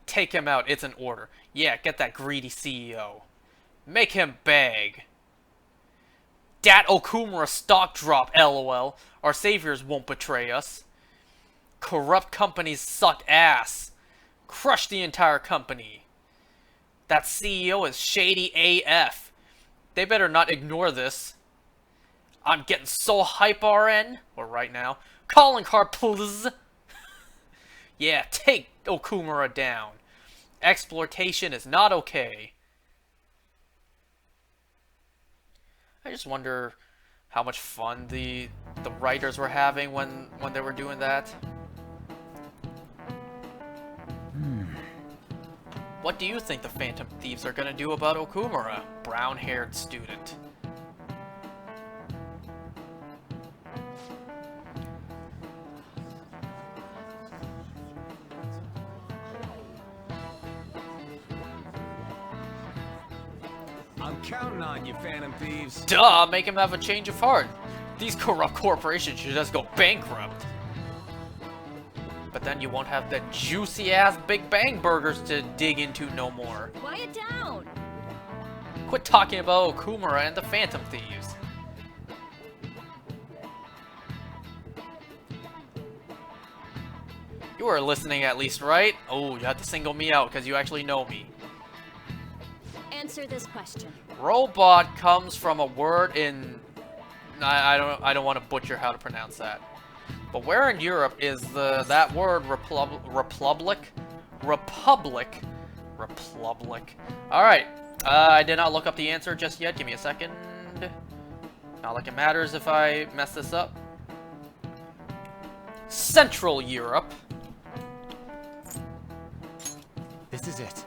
Take him out. It's an order. Yeah, get that greedy CEO. Make him beg. Dat Okumura stock drop, lol. Our saviors won't betray us. Corrupt companies suck ass. Crush the entire company. That CEO is shady AF. They better not ignore this. I'm getting so hype, RN. Or right now. Calling card, please. Yeah, take Okumura down. Exploitation is not okay. I just wonder how much fun the writers were having when they were doing that. What do you think the Phantom Thieves are gonna do about Okumura, brown-haired student? I'm counting on you, Phantom Thieves. Duh, make him have a change of heart. These corrupt corporations should just go bankrupt. But then you won't have the juicy-ass Big Bang burgers to dig into no more. Quiet down! Quit talking about Okumura and the Phantom Thieves. You were listening at least, right? Oh, you have to single me out because you actually know me. Answer this question. Robot comes from a word in... I don't want to butcher how to pronounce that. But where in Europe is that word republic? Alright. I did not look up the answer just yet. Give me a second. Not like it matters if I mess this up. Central Europe. This is it.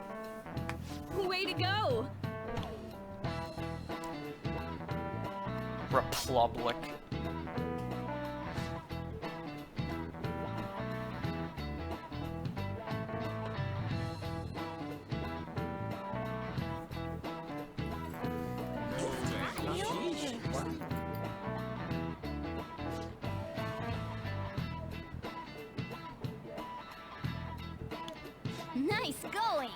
Way to go! Republic. Nice going!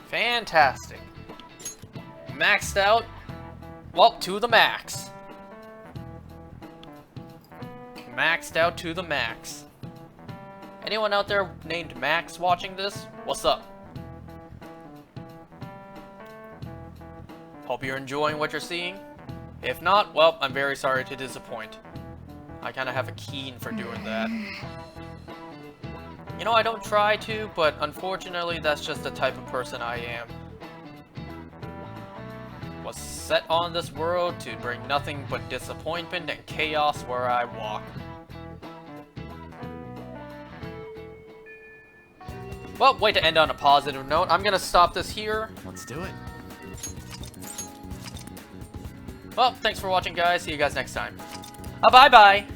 Fantastic. Maxed out. Well, to the max. Maxed out to the max. Anyone out there named Max watching this? What's up? Hope you're enjoying what you're seeing. If not, well, I'm very sorry to disappoint. I kind of have a keen for doing that. You know, I don't try to, but unfortunately, that's just the type of person I am. Was set on this world to bring nothing but disappointment and chaos where I walk. Well, way to end on a positive note. I'm gonna stop this here. Let's do it. Well, thanks for watching, guys. See you guys next time. Bye-bye!